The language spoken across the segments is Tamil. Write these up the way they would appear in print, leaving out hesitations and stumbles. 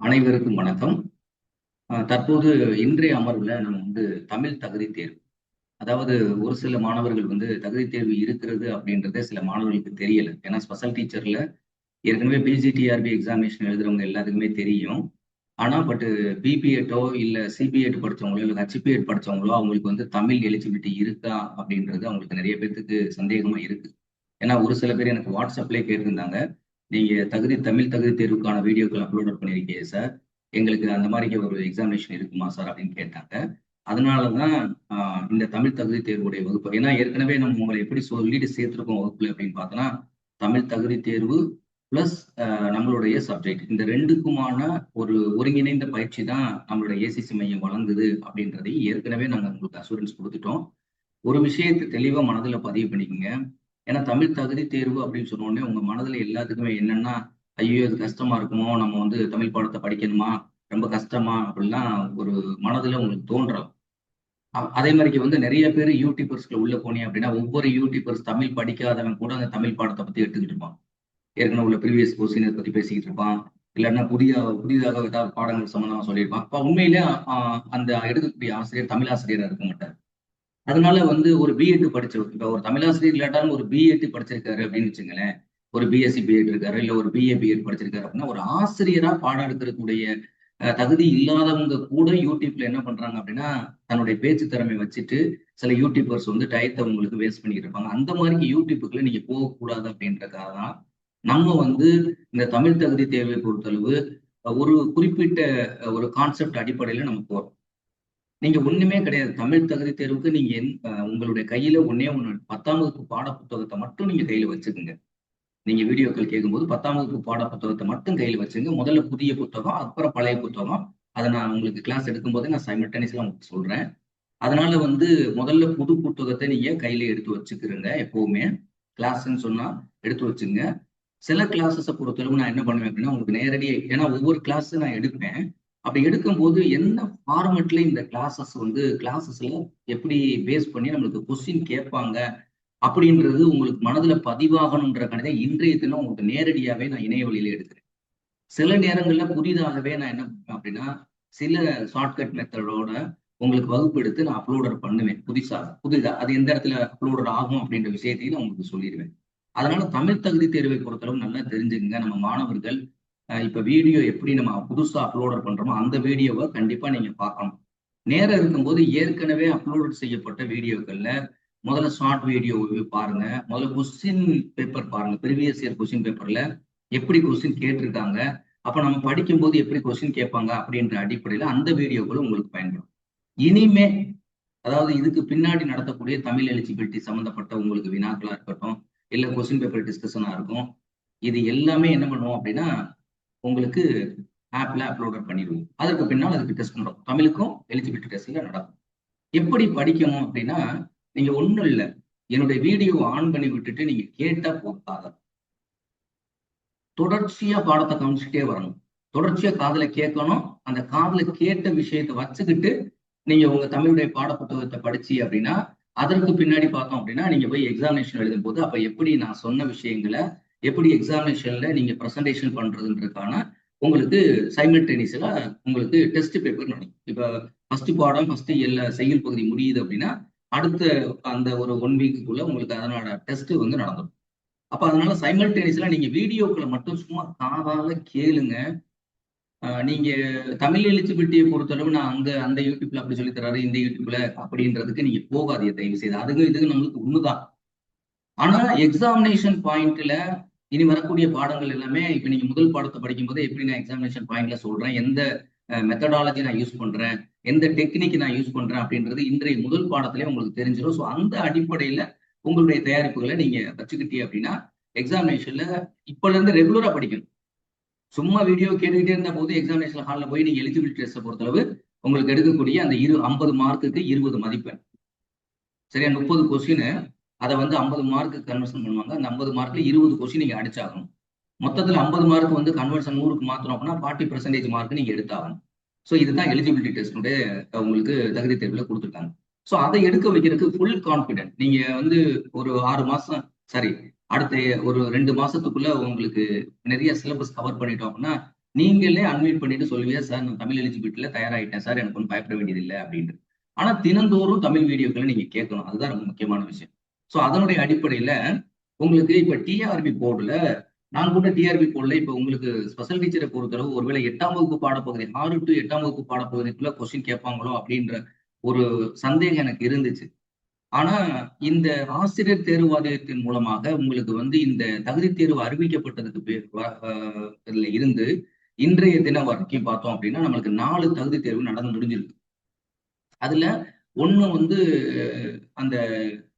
அனைவருக்கும் வணக்கம். தற்போது இன்றைய அமர்வுல நம்ம தமிழ் தகுதி தேர்வு. அதாவது ஒரு சில மாணவர்கள் தகுதி தேர்வு இருக்கிறது அப்படின்றதே சில மாணவர்களுக்கு தெரியல. ஏன்னா ஸ்பெஷல் டீச்சர்ல ஏற்கனவே பிஜிடிஆர்பி எக்ஸாமினேஷன் எழுதுறவங்க எல்லாத்துக்குமே தெரியும். ஆனா பிபிஎட்டோ இல்ல சிபிஎட் படிச்சவங்களோ இல்ல ஹெச்பிஎட் படிச்சவங்களோ அவங்களுக்கு தமிழ் எலிஜிபிலிட்டி இருக்கா அப்படின்றது அவங்களுக்கு நிறைய பேர்த்துக்கு சந்தேகமா இருக்கு. ஏன்னா ஒரு சில பேர் எனக்கு வாட்ஸ்அப்லேயே கேட்டிருந்தாங்க, நீங்க தமிழ் தகுதி தேர்வுக்கான வீடியோக்கள் அப்லோட் பண்ணியிருக்கீங்க சார், எங்களுக்கு அந்த மாதிரி ஒரு எக்ஸாமினேஷன் இருக்குமா சார் அப்படின்னு கேட்டாங்க. அதனாலதான் இந்த தமிழ் தகுதி தேர்வுடைய வகுப்பு, ஏன்னா ஏற்கனவே நம்ம உங்களை எப்படி சொல்லிட்டு சேர்த்திருக்கோம் வகுப்புல அப்படின்னு பார்த்தோன்னா, தமிழ் தகுதி தேர்வு பிளஸ் நம்மளுடைய சப்ஜெக்ட் இந்த ரெண்டுக்குமான ஒரு ஒருங்கிணைந்த பயிற்சி தான் நம்மளுடைய ஏசிசி மையம் வழங்குது அப்படின்றதை ஏற்கனவே நாங்கள் உங்களுக்கு அசூரன்ஸ் கொடுத்துட்டோம். ஒரு விஷயத்தை தெளிவா மனதில் பதிவு பண்ணிக்கோங்க. ஏன்னா தமிழ் தகுதி தேர்வு அப்படின்னு சொன்ன உடனே உங்க மனதுல எல்லாத்துக்குமே என்னன்னா, ஐயோ இது கஷ்டமா இருக்குமோ, நம்ம தமிழ் பாடத்தை படிக்கணுமா, ரொம்ப கஷ்டமா அப்படிலாம் ஒரு மனதுல உங்களுக்கு தோன்றலாம். அதே மாதிரி நிறைய பேர் யூடியூபர்ஸ்ல உள்ள போனீங்க அப்படின்னா, ஒவ்வொரு யூடியூபர்ஸ் தமிழ் படிக்காதவன் கூட அந்த தமிழ் பாடத்தை பத்தி எடுத்துக்கிட்டு இருப்பான். ஏற்கனவே உள்ள ப்ரீவியஸ் கொஸ்டினை பத்தி பேசிக்கிட்டு இருப்பான். இல்லைன்னா புதிதாக ஏதாவது பாடங்கள் சம்பந்தமா சொல்லியிருப்பான். அப்ப உண்மையிலே அந்த எடுக்கக்கூடிய ஆசிரியர் தமிழ் ஆசிரியரா இருக்க மாட்டார். அதனால ஒரு பிஎட் படிச்சவர், இப்ப ஒரு தமிழாசிரியர் இல்லாட்டாலும் ஒரு பிஎட் படிச்சிருக்காரு அப்படின்னு வச்சுங்களேன், ஒரு பிஎஸ்சி பிஎட் இருக்காரு, இல்ல ஒரு பிஏ பிஎட் படிச்சிருக்காரு அப்படின்னா, ஒரு ஆசிரியரா பாடம் எடுக்கிறதுக்குடைய தகுதி இல்லாதவங்க கூட யூடியூப்ல என்ன பண்றாங்க அப்படின்னா, தன்னுடைய பேச்சு திறமை வச்சுட்டு சில யூடியூபர்ஸ் டயத்தை உங்களுக்கு வேஸ்ட் பண்ணிட்டு இருப்பாங்க. அந்த மாதிரி யூடியூப்புக்குள்ள நீங்க போகக்கூடாது அப்படின்றக்காக தான் நம்ம இந்த தமிழ் தகுதி தேர்வை பொறுத்தளவு ஒரு குறிப்பிட்ட ஒரு கான்செப்ட் அடிப்படையில நம்ம போறோம். நீங்க ஒண்ணுமே கிடையாது. தமிழ் தகுதி தேர்வுக்கு நீங்க உங்களுடைய கையில ஒண்ணே ஒண்ணு 10ஆம் வகுப்பு பாட புத்தகத்தை மட்டும் நீங்க கையில வச்சுக்கோங்க. நீங்க வீடியோக்கள் கேட்கும்போது 10ஆம் வகுப்பு பாட புத்தகத்தை மட்டும் கையில வச்சுங்க. முதல்ல புதிய புத்தகம், அப்புறம் பழைய புத்தகம். அதை நான் உங்களுக்கு கிளாஸ் எடுக்கும்போதே நான் சைமல்டேனியஸா உங்களுக்கு சொல்றேன். அதனால முதல்ல புது புத்தகத்தை நீங்க கையில எடுத்து வச்சுக்கிறீங்க. எப்பவுமே கிளாஸ்ன்னு சொன்னா எடுத்து வச்சுங்க. சில கிளாஸஸை பொறுத்தளவு நான் என்ன பண்ணுவேன் அப்படின்னா, உங்களுக்கு நேரடியாக, ஏன்னா ஒவ்வொரு கிளாஸ் நான் எடுப்பேன். அப்படி எடுக்கும்போது என்ன ஃபார்மெட்ல இந்த கிளாஸஸ்ல எப்படி பேஸ் பண்ணி நம்மளுக்கு கொஸ்டின் கேட்பாங்க அப்படின்றது உங்களுக்கு மனதுல பதிவாகணுன்ற கணிதம் இன்றைய தினம் உங்களுக்கு நேரடியாவே நான் இணைய வழியில எடுக்கிறேன். சில நேரங்கள்ல புதிதாகவே நான் என்ன பண்ணுவேன் அப்படின்னா, சில ஷார்ட்கட் மெத்தடோட உங்களுக்கு வகுப்பு எடுத்து நான் அப்லோடர் பண்ணுவேன். புதிதா அது எந்த இடத்துல அப்லோடர் ஆகும் அப்படின்ற விஷயத்தையும் நான் உங்களுக்கு சொல்லிடுவேன். அதனால தமிழ் தகுதி தேர்வை பொறுத்தளவு நல்லா தெரிஞ்சுக்கங்க. நம்ம மாணவர்கள் இப்ப வீடியோ எப்படி நம்ம புதுசா அப்லோடர் பண்றோமோ அந்த வீடியோவை கண்டிப்பா நீங்க பார்க்கணும். நேரம் இருக்கும்போது ஏற்கனவே அப்லோட் செய்யப்பட்ட வீடியோக்கள்ல முதல்ல ஷார்ட் வீடியோ பாருங்க. முதல்ல கொஸ்டின் பேப்பர் பாருங்க. ப்ரீவியஸ் இயர் கொஸ்டின் பேப்பர்ல எப்படி கொஸ்டின் கேட்டிருக்காங்க, அப்ப நம்ம படிக்கும்போது எப்படி கொஸ்டின் கேட்பாங்க அப்படின்ற அடிப்படையில அந்த வீடியோக்களும் உங்களுக்கு பயன்படும். இனிமே அதாவது இதுக்கு பின்னாடி நடத்தக்கூடிய தமிழ் எலிஜிபிலிட்டி சம்பந்தப்பட்ட உங்களுக்கு வினாக்களா இருக்கட்டும், இல்ல கொஸ்டின் பேப்பர் டிஸ்கஷனா இருக்கும், இது எல்லாமே என்ன பண்ணுவோம் அப்படின்னா உங்களுக்கு ஆப்ல அப்லோட் பண்ணிடுவோம். அதற்கு பின்னால் அதுக்கு டெஸ்ட் நடக்கும். தமிழுக்கும் எலிஜிபிலிட்டி டெஸ்ட்ல நடக்கும். எப்படி படிக்கணும் அப்படின்னா, நீங்க ஒண்ணும் இல்லை, என்னுடைய வீடியோ ஆன் பண்ணி விட்டுட்டு நீங்க கேட்டா போகாத, தொடர்ச்சியா பாடத்தை கவனிச்சுட்டே வரணும். தொடர்ச்சியா காதுல கேட்கணும். அந்த காதுல கேட்ட விஷயத்தை வச்சுக்கிட்டு நீங்க உங்க தமிழுடைய பாட புத்தகத்தை படிச்சு அப்படின்னா, அதற்கு பின்னாடி பார்த்தோம் அப்படின்னா, நீங்க போய் எக்ஸாமினேஷன் எழுதும் போது அப்ப எப்படி நான் சொன்ன விஷயங்களை எப்படி எக்ஸாமினேஷன்ல நீங்க ப்ரெசன்டேஷன் பண்றதுன்றதுக்கான உங்களுக்கு சைமல்டேனியஸ்ல உங்களுக்கு டெஸ்ட் பேப்பர் நடக்கும். இப்ப ஃபர்ஸ்ட் பாடம் எல்லா செய்யுள் பகுதி முடியுது அப்படின்னா, அடுத்த அந்த ஒரு 1 வீக்குக்குள்ள உங்களுக்கு அதனோட டெஸ்ட் நடந்துடும். அப்ப அதனால சைமல்டேனியஸ்ல நீங்க வீடியோக்களை மட்டும் சும்மா காதால கேளுங்க. நீங்க தமிழ் எலிஜிபிலிட்டியை பொறுத்தளவு நான் அந்த யூடியூப்ல அப்படி சொல்லி தர்றாரு, இந்த யூடியூப்ல அப்படின்றதுக்கு நீங்க போகாதீங்க தயவு செய்து. அதுக்கு இதுக்கு நம்மளுக்கு ஒண்ணுதான். ஆனா எக்ஸாமினேஷன் பாயிண்ட்ல இனி வரக்கூடிய பாடங்கள் எல்லாமே இப்ப நீங்க முதல் பாடத்தை படிக்கும் போது எப்படி நான் எக்ஸாமினேஷன் பாயிண்ட்ல சொல்றேன், எந்த மெத்தடாலஜி நான் யூஸ் பண்றேன், எந்த டெக்னிக் நான் யூஸ் பண்றேன் அப்படின்றது இன்றைய முதல் பாடத்திலே உங்களுக்கு தெரிஞ்சிடும். ஸோ அந்த அடிப்படையில உங்களுடைய தயாரிப்புகளை நீங்க வச்சுக்கிட்டீங்க அப்படின்னா எக்ஸாமினேஷன்ல இப்பல இருந்து ரெகுலரா படிக்கணும். சும்மா வீடியோ கேட்டுக்கிட்டே இருந்த போது எக்ஸாமினேஷன் ஹாலில் போய் நீங்க எலிஜிபிலிட்டி டெஸ்ட்டை பொறுத்தளவு உங்களுக்கு எடுக்கக்கூடிய அந்த 50 மார்க்குக்கு 20 மதிப்பெண், சரியா? 30 கொஸ்டின் அதை 50 மார்க்கு கன்வர்ஷன் பண்ணுவாங்க. அந்த 50 மார்க்ல 20 கொஸ்டின் நீங்க அடிச்சாகணும். மொத்தத்துல 50 மார்க் கன்வர்ஷன் 100க்கு மாத்தணும் அப்படின்னா 40% மார்க் நீங்க எடுத்தாகணும். ஸோ இதுதான் எலிஜிபிலிட்டி டெஸ்ட்டுடைய உங்களுக்கு தகுதி தேர்வுல கொடுத்துருக்காங்க. ஸோ அதை எடுக்க வைக்கிறதுக்கு ஃபுல் கான்பிடென்ட். நீங்க ஒரு 6 மாசம், சரி அடுத்த ஒரு 2 மாசத்துக்குள்ள உங்களுக்கு நிறைய சிலபஸ் கவர் பண்ணிட்டோம் அப்படின்னா நீங்களே அன்மியூட் பண்ணிட்டு சொல்லுவீங்க, சார் நான் தமிழ் எலிஜிபிலிட்டில தயாராகிட்டேன் சார், எனக்கு ஒன்றும் பயப்பட வேண்டியது இல்லை அப்படின்ட்டு. ஆனா தினந்தோறும் தமிழ் வீடியோக்களை நீங்க கேட்கணும், அதுதான் ரொம்ப முக்கியமான விஷயம். ஸோ அதனுடைய அடிப்படையில உங்களுக்கு இப்ப டிஆர்பி போர்டுல, நான் கூட டிஆர்பி போர்டுல இப்ப உங்களுக்கு ஸ்பெஷல் டீச்சரை பொறுத்தளவு ஒருவேளை 8ஆம் வகுப்பு பாடப்பகுதி 6 to 8ஆம் வகுப்பு பாடப்பகுதிக்குள்ள கொஸ்டின் கேட்பாங்களோ அப்படின்ற ஒரு சந்தேகம் எனக்கு இருந்துச்சு. ஆனா இந்த ஆசிரியர் தேர்வு வாரியத்தின் மூலமாக உங்களுக்கு வந்து இந்த தகுதி தேர்வு அறிவிக்கப்பட்டதுக்கு இதுல இருந்து இன்றைய தினம் வரைக்கும் பார்த்தோம் அப்படின்னா நம்மளுக்கு 4 தகுதி தேர்வு நடந்து முடிஞ்சிருக்கு. அதுல ஒண்ணு வந்து அந்த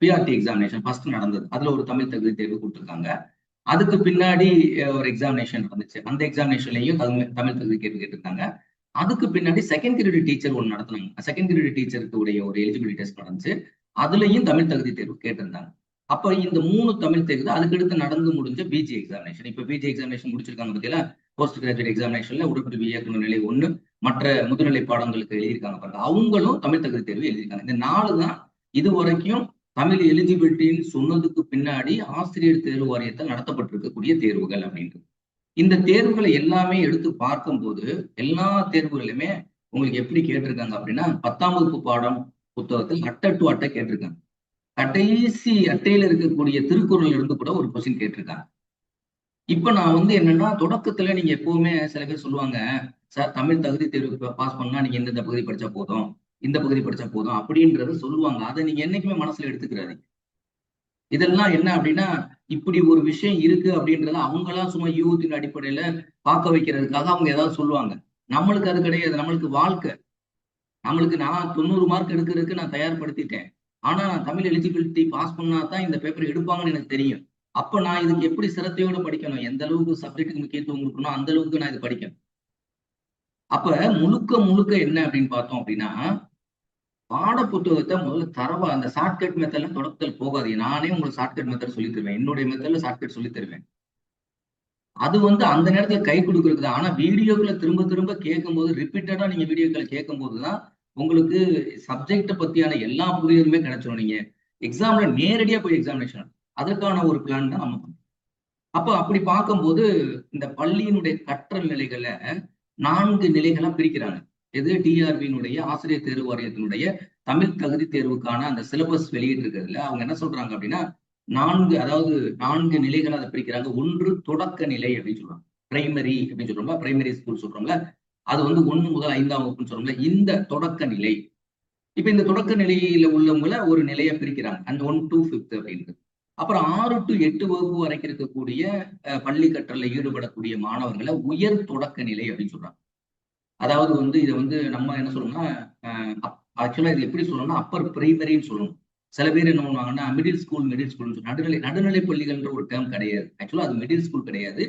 பிஆர்டி எக்ஸாமினேஷன் ஃபர்ஸ்ட் நடந்தது, அதுல ஒரு தமிழ் தகுதி தேர்வு கொடுத்துருக்காங்க. அதுக்கு பின்னாடி ஒரு எக்ஸாமினேஷன் நடந்துச்சு, அந்த எக்ஸாமினேஷன்லயும் தமிழ் தகுதி தேர்வு கேட்டிருக்காங்க. அதுக்கு பின்னாடி செகண்ட் கிரேட் டீச்சர் ஒன்று நடத்தினாங்க, செகண்ட் கிரேட் டீச்சருக்கு உடைய ஒரு எலிஜிபிலிட்டி டெஸ்ட் நடந்துச்சு, அதுலயும் தமிழ் தகுதி தேர்வு கேட்டிருந்தாங்க. அப்ப இந்த 3 தமிழ் தேர்வு அதுக்கடுத்து நடந்து முடிஞ்ச பிஜி எக்ஸாமினேஷன். இப்ப பிஜி எக்ஸாமினேஷன் முடிச்சிருக்காங்க பத்தியில, போஸ்ட் கிராஜுவேட் எக்ஸாமினேஷன்ல உடற்கல்வி இயக்குனர் நிலை 1 மற்ற முதுநிலை பாடங்களுக்கு எழுதியிருக்காங்க பாருங்க, அவங்களும் தமிழ் தகுதி தேர்வு எழுதியிருக்காங்க. இந்த 4 தான் இது வரைக்கும் தமிழ் எலிஜிபிலிட்டின்னு சொன்னதுக்கு பின்னாடி ஆசிரியர் தேர்வு வாரியத்தில் நடத்தப்பட்டிருக்கக்கூடிய தேர்வுகள் அப்படின்றது. இந்த தேர்வுகளை எல்லாமே எடுத்து பார்க்கும்போது எல்லா தேர்வுகளுமே உங்களுக்கு எப்படி கேட்டிருக்காங்க அப்படின்னா 10ஆம் வகுப்பு பாடம் புத்தகத்தில் அட்டை டு அட்டை கேட்டிருக்காங்க. கடைசி அட்டையில இருக்கக்கூடிய திருக்குறள் இருந்து கூட ஒரு கொஸ்டின் கேட்டிருக்காங்க. இப்ப நான் வந்து என்னன்னா, தொடக்கத்துல நீங்க எப்பவுமே சில பேர் சொல்லுவாங்க, சார் தமிழ் தகுதி தேர்வு பாஸ் பண்ணா நீங்க இந்த பகுதி படிச்சா போதும், இந்த பகுதி படிச்சா போதும் அப்படின்றத சொல்லுவாங்க. அதை நீங்க என்னைக்குமே மனசுல எடுத்துக்கிறாதீங்க. இதெல்லாம் என்ன அப்படின்னா, இப்படி ஒரு விஷயம் இருக்கு அப்படின்றத அவங்களா சும்மா யூகத்தின் அடிப்படையில பார்க்க வைக்கிறதுக்காக அவங்க ஏதாவது சொல்லுவாங்க. நம்மளுக்கு அது கிடையாது, நம்மளுக்கு வாழ்க்கை. நம்மளுக்கு நான் 90 மார்க் எடுக்கிறதுக்கு நான் தயார்படுத்திட்டேன். ஆனா நான் தமிழ் எலிஜிபிலிட்டி பாஸ் பண்ணா தான் இந்த பேப்பர் எடுப்பாங்கன்னு எனக்கு தெரியும். அப்ப நான் இதுக்கு எப்படி சிரத்தையோட படிக்கணும், எந்த அளவுக்கு சப்ஜெக்ட்டுக்கு முக்கியத்துவம் கொடுக்கணும் அந்த அளவுக்கு நான் இது படிக்கணும். அப்ப முழுக்க முழுக்க என்ன அப்படின்னு பார்த்தோம் அப்படின்னா, பாட புத்தகத்தை முதல்ல தரவா அந்த ஷார்ட்கட் மெத்தட்ல தொடக்கத்தில் போகாதீங்க. நானே உங்களுக்கு ஷார்ட்கட் மெத்தட் சொல்லி தருவேன், என்னுடைய மெத்தட்ல ஷார்ட்கட் சொல்லி தருவேன். அது வந்து அந்த நேரத்துல கை கொடுக்கறது தான். ஆனா வீடியோக்களை திரும்ப திரும்ப கேட்கும்போது, ரிப்பீட்டடா நீங்க வீடியோக்களை கேட்கும் போதுதான் உங்களுக்கு சப்ஜெக்ட பத்தியான எல்லா புரிதலுமே கிடைச்சிடும். நீங்க எக்ஸாம்ல நேரடியா போய் எக்ஸாமினேஷன் அதற்கான ஒரு பிளான் தான் நம்ம பண்றோம். அப்ப அப்படி பார்க்கும்போது இந்த பள்ளியினுடைய கற்றல் நிலைகளை 4 நிலைகளா பிரிக்கிறாங்க. எது டிஆர்பியினுடைய ஆசிரியர் தேர்வு வாரியத்தினுடைய தமிழ் தகுதி தேர்வுக்கான அந்த சிலபஸ் வெளியிட்டு இருக்கிறதுல அவங்க என்ன சொல்றாங்க அப்படின்னா, 4 நிலைகளை அதை பிரிக்கிறாங்க. 1 தொடக்க நிலை அப்படின்னு சொல்றாங்க, பிரைமரி அப்படின்னு சொல்றோம்ல, பிரைமரி ஸ்கூல் சொல்றோம்ல, அது வந்து 1 முதல் 5ஆம் வகுப்புன்னு சொல்றோம்ல, இந்த தொடக்க நிலை. இப்ப இந்த தொடக்க நிலையில உள்ளவங்களை ஒரு நிலையை பிரிக்கிறாங்க, அந்த 1 to 5th அப்படின்றது. அப்புறம் 6 to 8 வகுப்பு வரைக்கும் இருக்கக்கூடிய பள்ளி கற்றலில் ஈடுபடக்கூடிய மாணவர்களை உயர் தொடக்க நிலை அப்படின்னு சொல்றாங்க. அதாவது வந்து இதை வந்து நம்ம என்ன சொல்லணும்னா, ஆக்சுவலா இது எப்படி சொல்லணும்னா அப்பர் பிரைமரின்னு சொல்லணும். சில பேர் என்ன பண்ணுவாங்கன்னா மிடில் ஸ்கூல் நடுநிலை பள்ளிகள்ன்ற ஒரு டேர்ம் கிடையாது. ஆக்சுவலா அது மிடில் ஸ்கூல் கிடையாது,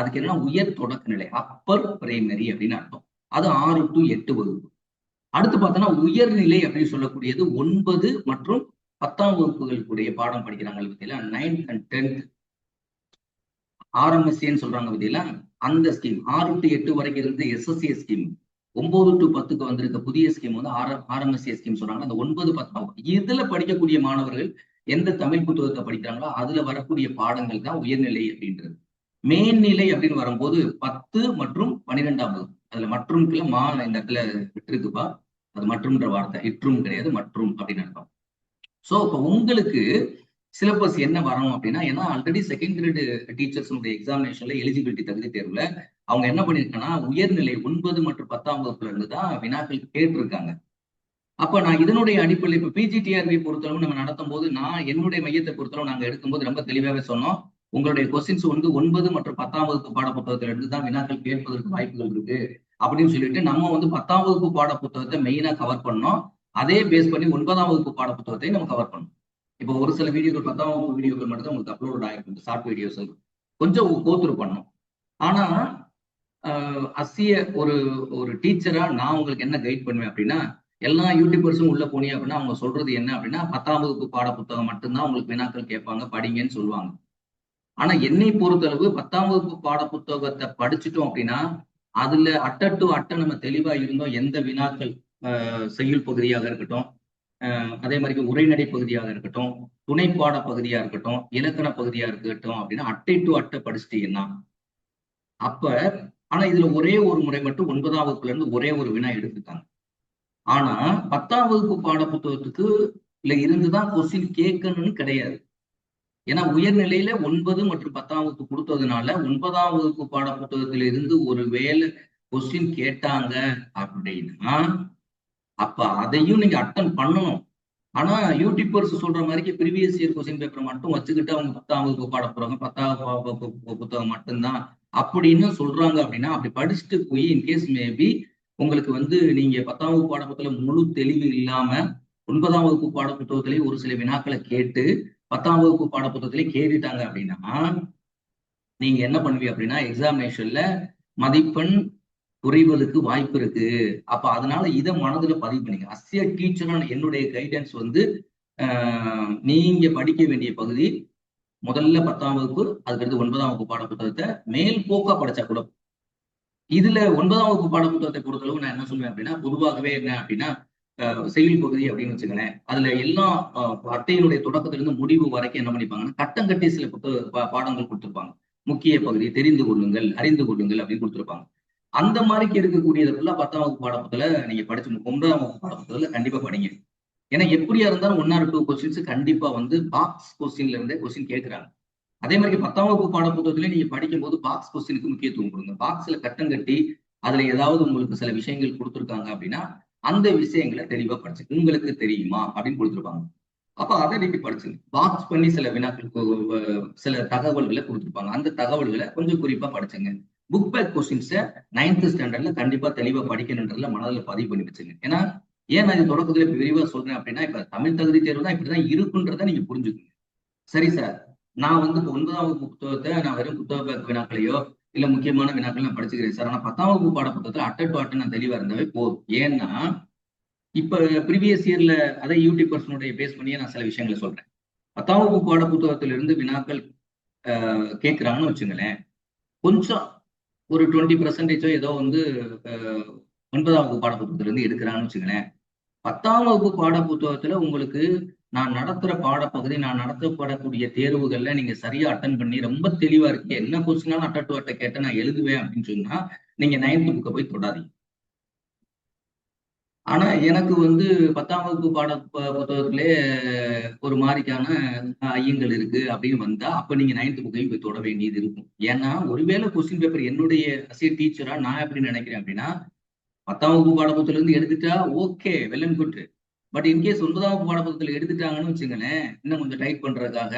அதுக்கு என்ன உயர் தொடக்க நிலை, அப்பர் பிரைமரி அப்படின்னு அர்த்தம். அது 6 to 8 வகுப்பு. அடுத்து பார்த்தோன்னா உயர்நிலை அப்படின்னு சொல்லக்கூடியது 9 மற்றும் 10ஆம் வகுப்புகளுக்குடைய பாடம் படிக்கிறாங்க பத்தியில, 9th and 10th ஆர்எம்எஸ்ஏன்னு சொல்றாங்க பத்தியில, அந்த ஸ்கீம் 6 to 8 வரைக்கும் இருந்து எஸ்எஸ்ஏ ஸ்கீம், 9 to 10க்கு வந்திருக்க புதிய ஸ்கீம் வந்து ஆர்எம்எஸ்ஏ ஸ்கீம் சொல்றாங்க. அந்த 9, 10 இதுல படிக்கக்கூடிய மாணவர்கள் எந்த தமிழ் புத்தகத்தை படிக்கிறாங்களோ அதுல வரக்கூடிய பாடங்கள் தான் உயர்நிலை அப்படின்றது. மேல்நிலை அப்படின்னு வரும்போது 10 மற்றும் 12ஆம் வகுப்பு, அதுல மற்றும் இந்த இடத்துல விட்டுருக்குப்பா, அது மற்றும்ன்ற வார்த்தை இற்றும் கிடையாது, மற்றும் அப்படின்னு அர்த்தம். சோ இப்ப உங்களுக்கு சிலபஸ் என்ன வரணும் அப்படின்னா, ஏன்னா ஆல்ரெடி செகண்ட் கிரேட் டீச்சர்ஸுடைய எக்ஸாமினேஷன்ல எலிஜிபிலிட்டி தகுதி தேர்வுல அவங்க என்ன பண்ணிருக்காங்கன்னா உயர்நிலை 9 மற்றும் 10ஆம் வகுப்புல இருந்து தான் வினாக்கள் கேட்டிருக்காங்க. அப்ப நான் இதனுடைய அடிப்படையில் இப்ப பிஜிடிஆர்பி பொறுத்தளவு நம்ம நடத்தும் போது, நான் என்னுடைய மையத்தை பொறுத்தளவு நாங்க எடுக்கும்போது ரொம்ப தெளிவாகவே சொன்னோம், உங்களுடைய கொஸ்டின்ஸ் வந்து 9 மற்றும் 10ஆம் வகுப்பு பாட புத்தகத்துல இருந்து தான் வினாக்கள் கேட்பதற்கு வாய்ப்புகள் இருக்கு அப்படின்னு சொல்லிட்டு நம்ம வந்து 10ஆம் வகுப்பு பாட புத்தகத்தை மெயினா கவர் பண்ணோம். அதே பேஸ் பண்ணி 9ஆம் வகுப்பு பாட புத்தகத்தை நம்ம கவர் பண்ணோம். இப்போ ஒரு சில வீடியோக்கள் 10ஆம் வகுப்பு வீடியோக்கள் மட்டும் தான் உங்களுக்கு அப்லோட் ஆகிருக்கு, ஷார்ட் வீடியோஸ் கொஞ்சம் கோத்ரூ பண்ணோம். ஆனா அசிய ஒரு ஒரு டீச்சரா நான் உங்களுக்கு என்ன கைட் பண்ணுவேன் அப்படின்னா, எல்லா யூடியூபர்ஸும் உள்ள போனீங்க அப்படின்னா அவங்க சொல்றது என்ன அப்படின்னா 10ஆம் வகுப்பு பாட புத்தகம் மட்டும்தான் உங்களுக்கு வினாக்கள் கேட்பாங்க, படிங்கன்னு சொல்லுவாங்க. ஆனா என்னை பொறுத்தளவு 10ஆம் வகுப்பு பாட புத்தகத்தை படிச்சுட்டோம் அப்படின்னா அதுல அட்டை டு அட்டை நம்ம தெளிவா இருந்தோம். எந்த வினாக்கள் செய்யுள் பகுதியாக இருக்கட்டும், அதே மாதிரி உரைநடை பகுதியாக இருக்கட்டும், துணைப்பாட பகுதியா இருக்கட்டும், இலக்கண பகுதியா இருக்கட்டும் அப்படின்னா அட்டை டு அட்டை படிச்சுட்டீங்கன்னா அப்ப ஆனா இதுல ஒரே ஒரு முறை மட்டும் 9ஆம் வகுப்புல இருந்து ஒரே ஒரு வினா எடுத்துட்டாங்க. ஆனா 10ஆம் வகுப்பு பாட புத்தகத்துக்கு இருந்துதான் கொஸ்டின் கேட்கணும்னு கிடையாது. ஏன்னா உயர்நிலையில 9 மற்றும் 10ஆம் வகுப்பு கொடுத்ததுனால 9ஆம் வகுப்பு பாட புத்தகத்தில இருந்து ஒரு வேலை கொஸ்டின் கேட்டாங்க அப்படின்னா அப்ப அதையும் நீங்க அட்டன் பண்ணணும். ஆனா யூடியூபர்ஸ் சொல்ற மாதிரி ப்ரீவியஸ் இயர் கொஸ்டின் பேப்பர் மட்டும் வச்சுக்கிட்டு அவங்க 10ஆம் வகுப்பு பாட போறாங்க, 10ஆம் வகுப்பு புத்தகம் மட்டும்தான் அப்படின்னு சொல்றாங்க அப்படின்னா அப்படி படிச்சுட்டு போய் இன்கேஸ் மேபி உங்களுக்கு வந்து நீங்க 10ஆம் வகுப்பு பாடப்புத்தகத்துல முழு தெளிவு இல்லாம 9ஆம் வகுப்பு பாட புத்தகத்திலேயே ஒரு சில வினாக்களை கேட்டு 10ஆம் வகுப்பு பாட புத்தகத்திலே கேட்டுட்டாங்க அப்படின்னா நீங்க என்ன பண்ணுவீங்க அப்படின்னா எக்ஸாமினேஷன்ல மதிப்பெண் குறைவதற்கு வாய்ப்பு இருக்கு. அப்ப அதனால இதை மனதுல பதிவு பண்ணீங்க. அசிய டீச்சரான என்னுடைய கைடன்ஸ் வந்து நீங்க படிக்க வேண்டிய பகுதி முதல்ல 10ஆம் வகுப்பு, அதுக்கடுத்து 9ஆம் வகுப்பு பாட புத்தகத்தை மேல் போக்கா படிச்சா கூட. இதுல 9ஆம் வகுப்பு பாட புத்தகத்தை பொறுத்தளவு நான் என்ன சொல்லுவேன் அப்படின்னா பொதுவாகவே என்ன அப்படின்னா செய்யுள் பகுதி அப்படின்னு வச்சுக்கலேன். அதுல எல்லா அட்டையினுடைய தொடக்கத்திலிருந்து முடிவு வரைக்கும் என்ன பண்ணிப்பாங்கன்னா கட்டம் கட்டி சில பாடங்கள் கொடுத்திருப்பாங்க. முக்கிய பகுதி தெரிந்து கொள்ளுங்கள், அறிந்து கொள்ளுங்கள் அப்படின்னு கொடுத்திருப்பாங்க. அந்த மாதிரிக்கு இருக்கக்கூடியதுக்குள்ள 10ஆம் வகுப்பு பாடப்புத்தகத்துல நீங்க படிச்சு 9ஆம் வகுப்பு பாடப்புத்தகத்துல கண்டிப்பா படிங்க. ஏன்னா எப்படியா இருந்தாலும் 1 or 2 கொஸ்டின்ஸ் கண்டிப்பா வந்து பாக்ஸ் கொஸ்டின்ல இருந்தே கொஸ்டின் கேட்கிறாங்க. அதே மாதிரி 10ஆம் வகுப்பு பாடப்புத்தகத்திலே நீங்க படிக்கும் போது பாக்ஸ் கொஸ்டினுக்கு முக்கியத்துவம் கொடுங்க. பாக்ஸ்ல கட்டம் கட்டி அதுல ஏதாவது உங்களுக்கு சில விஷயங்கள் கொடுத்துருக்காங்க அப்படின்னா அந்த விஷயங்களை தெளிவா படிச்சு உங்களுக்கு தெரியுமா அப்படின்னு கொடுத்துருப்பாங்க. அப்ப அதை நீங்க படிச்சுங்க. பாக்ஸ் பண்ணி சில வினாக்களுக்கு சில தகவல்களை கொடுத்துருப்பாங்க. அந்த தகவல்களை கொஞ்சம் குறிப்பா படிச்சுங்க. புக் பேக் கொஸ்டின்ஸை 9th ஸ்டாண்டர்ட்ல கண்டிப்பா தெளிவா படிக்கணுன்றதுல மனதில் பதிவு பண்ணி வச்சுங்க. ஏன்னா ஏன் நான் இது தொடக்கத்துல இப்ப விரிவா சொல்றேன் அப்படின்னா இப்ப தமிழ் தகுதி தேர்வு தான் இப்படிதான் இருக்குன்றதை நீங்க புரிஞ்சுக்கணும். சரி சார், நான் வந்து 9ஆம் வகுப்பு புத்தகத்தை நான் வெறும் புத்தக பேக் வினாக்களையோ இல்ல முக்கியமான வினாக்கள் நான் படிச்சுக்கிறேன் சார். ஆனா 10ஆம் வகுப்பு பாட புத்தகத்துல அட்டை டு அட்டை நான் தெளிவா இருந்தாவே போதும். ஏன்னா இப்ப ப்ரீவியஸ் இயர்ல அதை யூடியூபர்ஸ்னுடைய பேஸ் பண்ணியே நான் சில விஷயங்களை சொல்றேன். 10ஆம் வகுப்பு பாட புத்தகத்திலிருந்து வினாக்கள் கேட்கிறாங்கன்னு வச்சுங்களேன். கொஞ்சம் ஒரு 20% ஏதோ வந்து 9ஆம் வகுப்பு பாட புத்தகத்துல இருந்து எடுக்கிறாங்கன்னு வச்சுங்களேன். 10ஆம் வகுப்பு பாட புத்தகத்துல உங்களுக்கு நான் நடத்துற பாடப்பகுதி, நான் நடத்தப்படக்கூடிய தேர்வுகள்ல நீங்க சரியா அட்டன் பண்ணி ரொம்ப தெளிவா இருக்கு. என்ன கொஸ்டினாலும் அட்டை டு அட்டை கேட்ட நான் எழுதுவேன் அப்படின்னு சொன்னா நீங்க 9th புக்கை போய் தொடாதீங்க. ஆனா எனக்கு வந்து 10ஆம் வகுப்பு பாட புத்தகத்திலே ஒரு மாதிரிக்கான ஐயங்கள் இருக்கு அப்படின்னு வந்தா அப்ப நீங்க 9th புக்கையும் போய் தொட வேண்டியது இருக்கும். ஏன்னா ஒருவேளை கொஸ்டின் பேப்பர் என்னுடைய அசிஸ்டன்ட் டீச்சரா நான் எப்படி நினைக்கிறேன் அப்படின்னா 10ஆம் வகுப்பு பாடப்புத்தகத்துல இருந்து எடுத்துட்டா okay well and good. But in case 9ஆம் வகுப்பு பாடப்புத்தகத்துல எடுத்துட்டாங்கன்னு வச்சுங்களேன் இன்னும் கொஞ்சம் டைட் பண்றதுக்காக.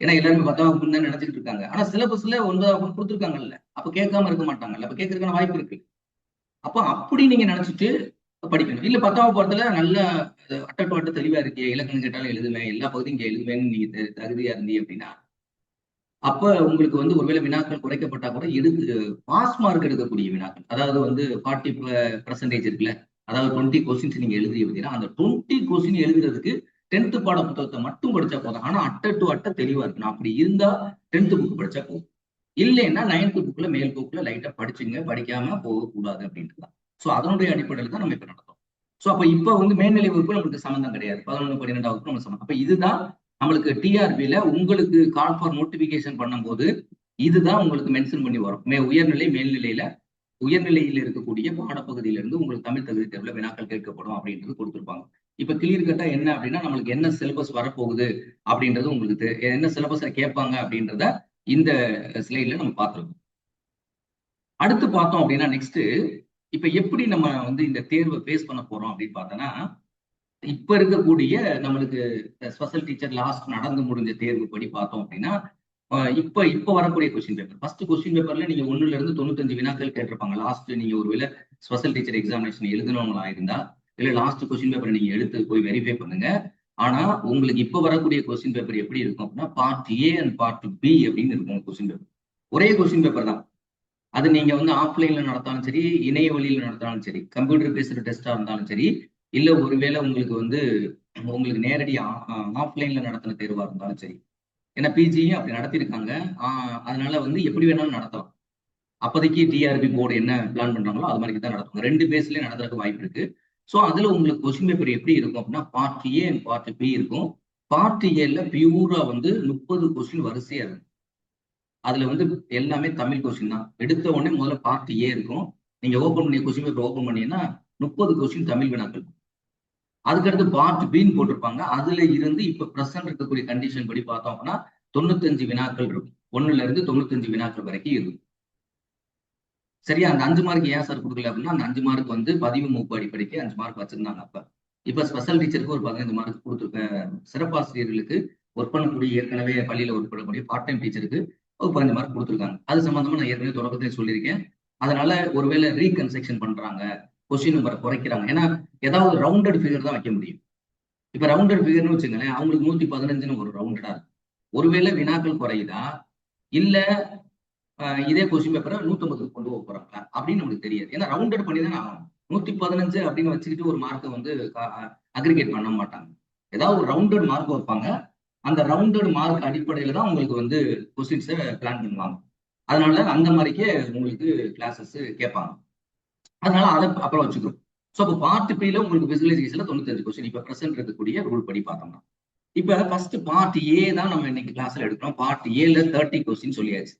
ஏன்னா எல்லாருமே 10ஆம் வகுப்புன்னு தான் நினைச்சிட்டு இருக்காங்க. ஆனா சிலபஸ்ல 9ஆம் வகுப்பு கொடுத்துருக்காங்கல்ல, அப்ப கேட்காம இருக்க மாட்டாங்கல்ல, அப்ப கேட்கறதுக்கான வாய்ப்பு இருக்கு. அப்ப அப்படி நீங்க நினைச்சிட்டு படிக்கணும். இல்ல 10ஆம் பாடத்துல நல்ல அட்டை டு அட்டை தெளிவா இருக்கு, இலக்கணம் கேட்டாலும் எழுதுவேன், எல்லா பகுதியும் இங்க எழுதுவேன்னு நீங்க தகுதியா இருந்தீங்க அப்படின்னா அப்ப உங்களுக்கு வந்து ஒருவேளை வினாக்கள் குறைக்கப்பட்டா கூட பாஸ் மார்க் எடுக்கக்கூடிய வினாக்கள், அதாவது வந்து 40% இருக்குல்ல, அதாவது 20 கொஸ்டின்ஸ் நீங்க எழுதி அப்படின்னா அந்த 20 கொஸ்டின் எழுதுறதுக்கு 10th பாட புத்தகத்தை மட்டும் படிச்சா போதும். ஆனா அட்டை டு அட்டை தெளிவா இருக்கணும். அப்படி இருந்தா 10th புக் படிச்சா போதும். இல்லைன்னா 9th புக்ல மேல் புக்ல லைட்டா படிச்சுங்க, படிக்காம போகக்கூடாது அப்படின்ட்டு தான். சோ அதனுடைய அடிப்படையில் தான் நம்ம இப்ப நடத்தோம். சோ அப்ப இப்ப வந்து மேல்நிலை வகுப்பு நம்மளுக்கு சம்மந்தம் கிடையாது. 11, 12ஆம் வகுப்பு நம்ம சம்மந்தம். அப்ப இதுதான் நம்மளுக்கு டிஆர்பில உங்களுக்கு கால் ஃபார் நோட்டிபிகேஷன் பண்ணும்போது இதுதான் உங்களுக்கு மென்ஷன் பண்ணி வரும். உயர்நிலை மேல்நிலையில உயர்நிலையில் இருக்கக்கூடிய பாடப்பகுதியிலிருந்து உங்களுக்கு தமிழ் தகுதி தேர்வுல வினாக்கள் கேட்கப்படும் அப்படின்றது கொடுத்திருப்பாங்க. இப்ப கிளியர் கட்டா என்ன அப்படின்னா நம்மளுக்கு என்ன சிலபஸ் வரப்போகுது அப்படின்றது உங்களுக்கு என்ன சிலபஸை கேட்பாங்க அப்படின்றத இந்த ஸ்லைட்ல நம்ம பார்த்திருக்கோம். அடுத்து பார்த்தோம் அப்படின்னா நெக்ஸ்ட் இப்ப எப்படி நம்ம வந்து இந்த தேர்வை ஃபேஸ் பண்ண போறோம் அப்படின்னு பார்த்தோம்னா இப்ப இருக்கக்கூடிய நம்மளுக்கு ஸ்பெஷல் டீச்சர் லாஸ்ட் நடந்து முடிஞ்ச தேர்வு படி பார்த்தோம் அப்படின்னா இப்ப வரக்கூடிய கொஸ்டின் பேப்பர் ஃபர்ஸ்ட் கொஸ்டின் பேப்பர்ல நீங்க 1ல இருந்து 95 வினாக்கள் கேட்டிருப்பாங்க. லாஸ்ட் நீங்க ஒருவேளை ஸ்பெஷல் டீச்சர் எக்ஸாமினேஷன் எழுதினவங்களா இருந்தா இல்ல லாஸ்ட் கொஸ்டின் பேப்பர் நீங்க எடுத்து போய் வெரிஃபை பண்ணுங்க. ஆனா உங்களுக்கு இப்ப வரக்கூடிய கொஸ்டின் பேப்பர் எப்படி இருக்கும் அப்படின்னா part A and part B அப்படின்னு இருக்கும் கொஸ்டின் பேப்பர். ஒரே கொஸ்டின் பேப்பர் தான். அது நீங்க வந்து ஆஃப்லைன்ல நடத்தாலும் சரி, இணைய வழியில நடத்தாலும் சரி, கம்ப்யூட்டர் பேஸ்டு டெஸ்டா இருந்தாலும் சரி, இல்ல ஒருவேளை உங்களுக்கு வந்து உங்களுக்கு நேரடி ஆஃப்லைன்ல நடத்தின தேர்வா இருந்தாலும் சரி. ஏன்னா பிஜியும் அப்படி நடத்திருக்காங்க. அதனால வந்து எப்படி வேணாலும் நடத்தலாம். அப்போதைக்கு டிஆர்பி போர்டு என்ன பிளான் பண்றாங்களோ அது மாதிரி தான் நடத்துவாங்க. 2 பேஸ்லயும் நடத்துறதுக்கு வாய்ப்பு இருக்கு. சோ அதுல உங்களுக்கு கொஸ்டின் பேப்பர் எப்படி இருக்கும் அப்படின்னா part A and part B இருக்கும். பார்ட் ஏல பியூரா வந்து 30 கொஸ்டின் வரிசையா இருக்கும். அதுல வந்து எல்லாமே தமிழ் கொஸ்டின் தான். எடுத்த உடனே முதல்ல பார்ட் ஏ இருக்கும். நீங்க ஓபன் பண்ணிய கொஸ்டின் பேப்பர் ஓபன் பண்ணீங்கன்னா 30 கொஸ்டின் தமிழ் வினாக்கள். அதுக்கடுத்து பார்ட் பின்னு போட்டிருப்பாங்க. அதுல இருந்து இப்ப பிரசன்ட் இருக்கக்கூடிய கண்டிஷன் படி பார்த்தோம் அப்படின்னா 95 வினாக்கள் இருக்கும். 1ல இருந்து 95 வினாக்கள் வரைக்கும் இருக்கும். சரியா? அந்த 5 மார்க் ஏன் சார் கொடுக்கல அப்படின்னா, அந்த 5 மார்க் வந்து பதிவு மூப்பு அடிப்படைக்கு 5 மார்க் வச்சிருந்தாங்க அப்ப. இப்ப ஸ்பெஷல் டீச்சருக்கு ஒரு 15 மார்க் கொடுத்துருக்க, சிறப்பாசிரியர்களுக்கு ஒர்க் பண்ணக்கூடிய ஏற்கனவே பள்ளியில ஒர்க் பண்ணக்கூடிய பார்ட் டைம் டீச்சருக்கு ஒரு 15 மார்க் கொடுத்துருக்காங்க. அது சம்பந்தமா நான் ஏற்கனவே தொடக்கத்தையும் சொல்லியிருக்கேன். அதனால ஒருவேளை ரீகன்ஸ்ட்ரக்ஷன் பண்றாங்க, கொஸ்டின் நம்பரை குறைக்கிறாங்க. ஏன்னா ஏதாவது ரவுண்டட் ஃபிகர் தான் வைக்க முடியும். இப்ப ரவுண்டட் ஃபிகர்னு வச்சுங்களேன், அவங்களுக்கு 115ன்னு ஒரு ரவுண்டடா இருக்கும். ஒருவேளை வினாக்கள் குறையுதா, இல்ல இதே கொஸ்டின் பேப்பரை 150 கொண்டு போக போறாங்க அப்படின்னு நமக்கு தெரியாது. ஏன்னா ரவுண்டட் பண்ணி தான் ஆகணும். 115 அப்படின்னு வச்சுக்கிட்டு ஒரு மார்க்கை வந்து அக்ரிகேட் பண்ண மாட்டாங்க. ஏதாவது ஒரு ரவுண்டட் மார்க் வைப்பாங்க. அந்த ரவுண்டட் மார்க் அடிப்படையில தான் உங்களுக்கு வந்து கொஸ்டின்ஸை பிளான் பண்ணுவாங்க. அதனால அந்த மாதிரிக்கே உங்களுக்கு கிளாஸஸ் கேட்பாங்க. அதனால அதை அப்புறம் வச்சுக்கிறோம். ஸோ அப்போ பார்ட் பில உங்களுக்கு விசுவலைசேஷன்ல 95 கொஸ்டின் இப்ப பிரசன்ட் இருக்கக்கூடிய ரூல் படி பார்த்தோம்னா, இப்ப ஃபர்ஸ்ட் பார்ட் ஏ தான் நம்ம இன்னைக்கு கிளாஸ்ல எடுக்கிறோம். பார்ட் ஏல 30 கொஸ்டின் சொல்லியாச்சு.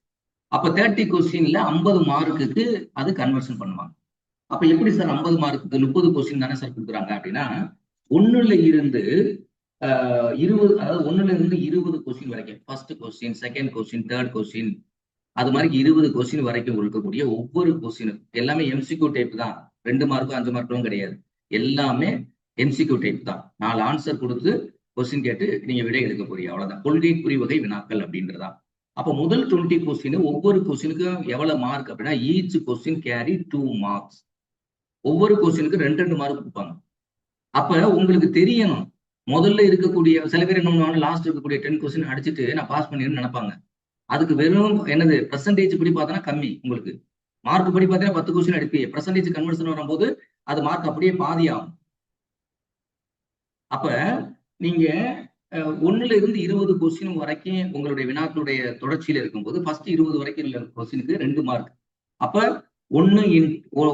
அப்ப 30 கொஸ்டின்ல 50 மார்க்குக்கு அது கன்வர்ஷன் பண்ணுவாங்க. அப்ப எப்படி சார் 50 மார்க்குக்கு 30 கொஸ்டின் தானே சார் கொடுக்குறாங்க அப்படின்னா, 1ல இருந்து 20, அதாவது 1ல இருந்து 20 கொஸ்டின் வரைக்கும், first question, second question, third question, அது மாதிரி 20 கொஸ்டின் வரைக்கும் இருக்கக்கூடிய ஒவ்வொரு கொஸ்டினும் எல்லாமே எம்சிக்யூ டைப் தான். 2 மார்க்கும் 5 மார்க்கும் கிடையாது. எல்லாமே எம்சிக்யூ டைப் தான். 4 ஆன்சர் கொடுத்து கொஸ்டின் கேட்டு நீங்க விடை எடுக்க போறீங்க, அவ்வளவுதான். கொள்கை குறிவகை வினாக்கள் அப்படின்றதா. அப்ப முதல் 20 கொஸ்டின், ஒவ்வொரு கொஸ்டினுக்கும் எவ்வளவு மார்க் அப்படின்னா, ஈச் கொஸ்டின் கேரி 2 மார்க்ஸ். ஒவ்வொரு கொஸ்டினுக்கு 2 மார்க் கொடுப்பாங்க. அப்ப உங்களுக்கு தெரியணும், முதல்ல இருக்கக்கூடிய சில பேர் என்ன லாஸ்ட் இருக்கக்கூடிய 10 கொஸ்டின் அடிச்சுட்டு நான் பாஸ் பண்ணிருன்னு நினைப்பாங்க. அதுக்கு வெறும் என்னது பெர்சன்டேஜ் படி பார்த்தோன்னா கம்மி. உங்களுக்கு மார்க் படி பார்த்தீங்கன்னா 10 கொஸ்டின் அடிப்பீங்க. பெர்சன்டேஜ் கன்வர்ஷன் வரும்போது அது மார்க் அப்படியே பாதி ஆகும். அப்ப நீங்க 1ல இருந்து 20 கொஸ்டின் வரைக்கும் உங்களுடைய வினாக்களுடைய தொடர்ச்சியில இருக்கும்போது ஃபர்ஸ்ட் 20 வரைக்கும் உள்ள கொஸ்டினுக்கு 2 மார்க். அப்ப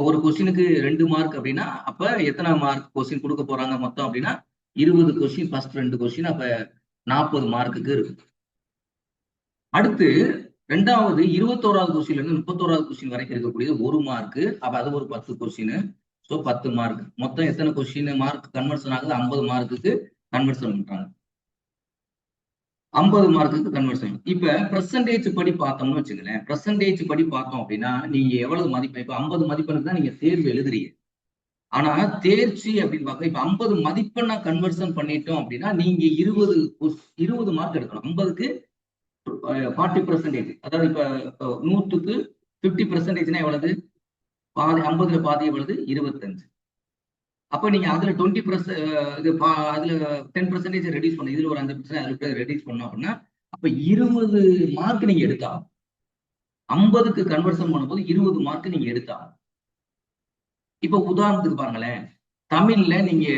ஒரு கொஸ்டினுக்கு 2 மார்க் அப்படின்னா, அப்ப எத்தனை மார்க் கொஸ்டின் கொடுக்க போறாங்க மொத்தம் அப்படின்னா 20 கொஸ்டின், ஃபர்ஸ்ட் 2 கொஸ்டின், அப்ப 40 மார்க்குக்கு இருக்கு. அடுத்து ரெண்டாவது 21வது கொஸ்டின்ல இருந்து 31வது கொஸ்டின் வரைக்கும் இருக்கக்கூடியது 1 மார்க். அப்ப அது ஒரு 10 கொஸ்டின். So 10 mark. மொத்தம் எத்தனை கொஸ்டின் மார்க் கன்வர்ஷன் ஆகுது? 50 மார்க்குக்கு கன்வர்ஷன் பண்றாங்க. 50 மார்க்குக்கு கன்வர்ஷன். இப்ப பெர்சன்டேஜ் படி பார்த்தோம்னு வச்சுங்களேன், பெர்சன்டேஜ் படி பார்த்தோம் அப்படின்னா நீங்க எவ்வளவு மதிப்பெண், இப்ப 50 மதிப்பெண்ணுக்கு தான் நீங்க தேர்வு எழுதுறீங்க. ஆனா தேர்ச்சி அப்படின்னு பார்க்க, இப்ப 50 மதிப்பெண்ணா கன்வர்ஷன் பண்ணிட்டோம் அப்படின்னா நீங்க 20 மார்க் எடுக்கணும். 50க்கு 40%. அதாவது இப்ப 100க்கு 50%னா எவ்வளவு? பாதி. 50ல பாதி எவ்வளவு? 25. அப்ப நீங்க அதுல 20%, அதுல 10% ரெடியூஸ் பண்ண, இதுல ஒரு 5% அதுல ரெடியூஸ் பண்ணோம் அப்படின்னா அப்ப 20 மார்க் நீங்க எடுத்தா, 50க்கு கன்வர்ஷன் பண்ணும்போது 20 மார்க் நீங்க எடுத்தா. இப்ப உதாரணத்துக்கு பாருங்களேன், தமிழ்ல நீங்க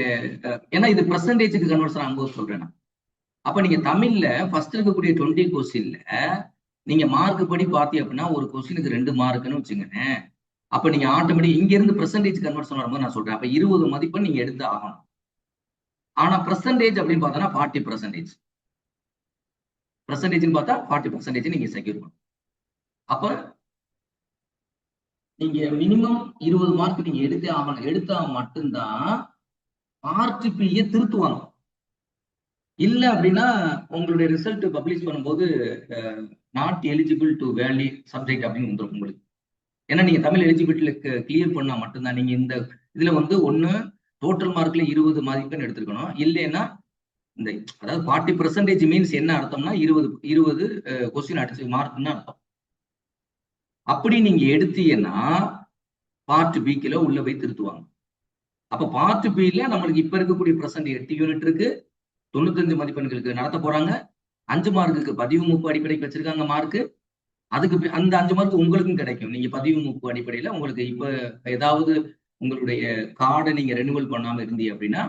ஏன்னா இது பெர்சன்டேஜுக்கு கன்வர்ஷன் ஆகும்போது சொல்றேன். அப்ப நீங்க தமிழ்ல ஃபர்ஸ்ட் இருக்கக்கூடிய 20 கொஸ்டின்ல நீங்க மார்க் படி பாத்தீங்க அப்படின்னா ஒரு கொஸ்டினுக்கு 2 மார்க்னு வச்சுக்கோங்க. அப்ப நீங்க ஆட்டோமேட்டிக் இங்க இருந்து பெர்சன்டேஜ் கன்வர்ஷன் வரும்போது நான் சொல்றேன், அப்ப 20 மதிப்பெண் நீங்க எடுத்து ஆகணும். ஆனா பெர்சன்டேஜ் அப்படின்னு பார்த்தோம்னா 40%. பெர்சன்டேஜ்னு பார்த்தா 40% நீங்க செக்யூர் பண்ணணும். அப்ப நீங்க மினிமம் 20 மார்க் நீங்க எடுத்தே ஆகணும். எடுத்தா மட்டும்தான் ஆர்டிபியை திருத்துவாங்க. இல்ல அப்படின்னா உங்களுடைய ரிசல்ட் பப்ளிஷ் பண்ணும்போது not eligible to value subject அப்படின்னு வந்துடும் உங்களுக்கு. ஏன்னா நீங்க தமிழ் எலிஜிபிலிட்டியில கிளியர் பண்ணா மட்டும்தான் நீங்க இந்த இதுல வந்து ஒண்ணு டோட்டல் மார்க்ல 20 மதிப்பெண் எடுத்திருக்கணும். இல்லைன்னா இந்த அதாவது 40% மீன்ஸ் என்ன அர்த்தம்னா 20 கொஸ்டின் அடிச்சு மார்க்னு அர்த்தம். அப்படி நீங்க எடுத்தீங்கன்னா பார்ட் பிக்குல உள்ள போய் திருத்துவாங்க. அப்ப பார்ட் பில நம்மளுக்கு இப்ப இருக்கக்கூடிய பிரசன்ட் 8 யூனிட் இருக்கு. 95 மதிப்பெண்களுக்கு நடத்த போறாங்க. 5 மார்க்குக்கு பதிவு மூப்பு அடிப்படைக்கு வச்சிருக்காங்க மார்க். அதுக்கு அந்த 5 மார்க் உங்களுக்கும் கிடைக்கும். நீங்க பதிவு மூப்பு அடிப்படையில உங்களுக்கு இப்ப ஏதாவது உங்களுடைய கார்டை நீங்க ரெனிவல் பண்ணாம இருந்தீங்க அப்படின்னா,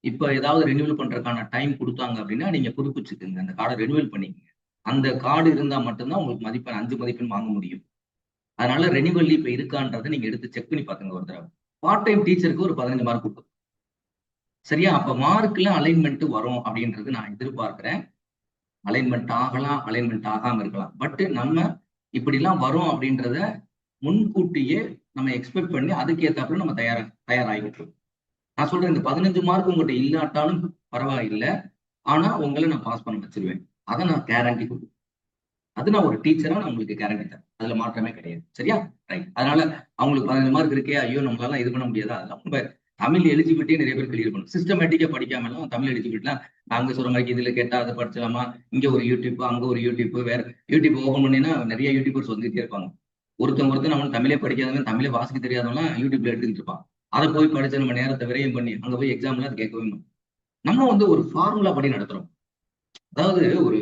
இப்ப ஏதாவது ரெனிவல் பண்றதுக்கான டைம் கொடுத்தாங்க அப்படின்னா நீங்க புதுப்பிச்சுக்குங்க, அந்த கார்டை ரெனிவல் பண்ணிக்கங்க. அந்த கார்டு இருந்தா மட்டும்தான் உங்களுக்கு மதிப்பெண் 5 மதிப்பெண் வாங்க முடியும். அதனால ரெனிவல் இப்ப இருக்கான்றதை நீங்க எடுத்து செக் பண்ணி பாத்துங்க ஒரு தடவை. பார்ட் டைம் டீச்சருக்கு ஒரு 15 மார்க் கொடுக்கும். சரியா? அப்ப மார்க்ல அலைன்மெண்ட் வரும் அப்படின்றது நான் எதிர்பார்க்கிறேன். அலைன்மெண்ட் ஆகலாம், அலைன்மெண்ட் ஆகாம இருக்கலாம். பட் நம்ம இப்படிலாம் வரும் அப்படின்றத முன்கூட்டியே நம்ம எக்ஸ்பெக்ட் பண்ணி அதுக்கு ஏத்தாப்புல நம்ம தயாராகிட்டு. நான் சொல்றேன், இந்த 15 மார்க் உங்கள்கிட்ட இல்லாட்டாலும் பரவாயில்லை, ஆனா உங்களை நான் பாஸ் பண்ண வச்சிருவேன். அதை நான் கேரண்டி கொடுப்பேன். அது நான் ஒரு டீச்சரா நான் உங்களுக்கு கேரண்டி தரேன். அதுல மாற்றமே கிடையாது. சரியா? ரைட். அதனால அவங்களுக்கு 15 மார்க் இருக்கே, ஐயோ நம்மளால இது பண்ண முடியாதா? அதெல்லாம் ரொம்ப தமிழ் எலிஜிபிலிட்டியே நிறைய பேர் கிளியர் பண்ணும். சிஸ்டமேட்டிக்கா படிக்காம எல்லாம் தமிழ் எலிஜிபிலிட்டிலாம் நாங்க சொல்ற மாதிரி இதுல கேட்டா அதை படிச்சலாமா, இங்க ஒரு யூடியூப் அங்க ஒரு யூடியூப், வேற யூடியூப் ஓபன் பண்ணினா நிறைய யூடியூபர்ஸ் வந்துட்டே இருப்பாங்க. ஒருத்தன் அவன் தமிழே படிக்காதவன், தமிழே வாசிக்க தெரியாதவன்லாம் யூடியூப்ல எடுத்துக்கிட்டு இருப்பான். அதை போய் படிச்சு நம்ம நேரத்தை விரையும் பண்ணி அங்க போய் எக்ஸாம்ல அது கேட்கவே மாட்டோம். நம்ம வந்து ஒரு ஃபார்முலா படி நடத்துறோம். அதாவது ஒரு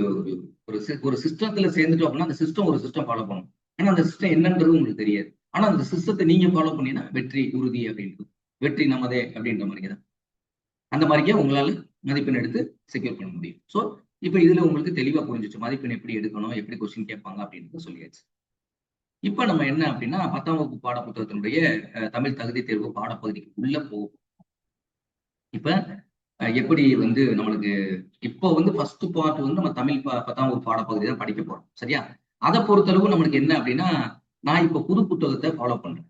ஒரு சிஸ்டத்துல சேர்ந்துட்டோம் அப்படின்னா அந்த சிஸ்டம் ஒரு சிஸ்டம் ஃபாலோ பண்ணும். ஆனா அந்த சிஸ்டம் என்னன்றது உங்களுக்கு தெரியாது. ஆனா அந்த சிஸ்டத்தை நீங்க ஃபாலோ பண்ணீங்கன்னா வெற்றி உறுதி அப்படின்றது, வெற்றி நமதே அப்படின்ற மாதிரி தான். அந்த மாதிரிக்கே உங்களால மதிப்பெண் எடுத்து செக்யூர் பண்ண முடியும். ஸோ இப்போ இதுல உங்களுக்கு தெளிவா புரிஞ்சிச்சு மதிப்பெண் எப்படி எடுக்கணும், எப்படி கொஸ்டின் கேட்பாங்க அப்படின்னு சொல்லியாச்சு. இப்ப நம்ம என்ன அப்படின்னா 10ஆம் வகுப்பு பாட புத்தகத்தினுடைய தமிழ் தகுதி தேர்வு பாடப்பகுதிக்கு உள்ள போகும். இப்ப எப்படி வந்து நம்மளுக்கு இப்போ வந்து ஃபர்ஸ்ட் பார்ட் வந்து நம்ம தமிழ் 10ஆம் வகுப்பு பாடப்பகுதி தான் படிக்க போறோம். சரியா? அதை பொறுத்தளவு நம்மளுக்கு என்ன அப்படின்னா, நான் இப்போ புது புத்தகத்தை ஃபாலோ பண்றேன்.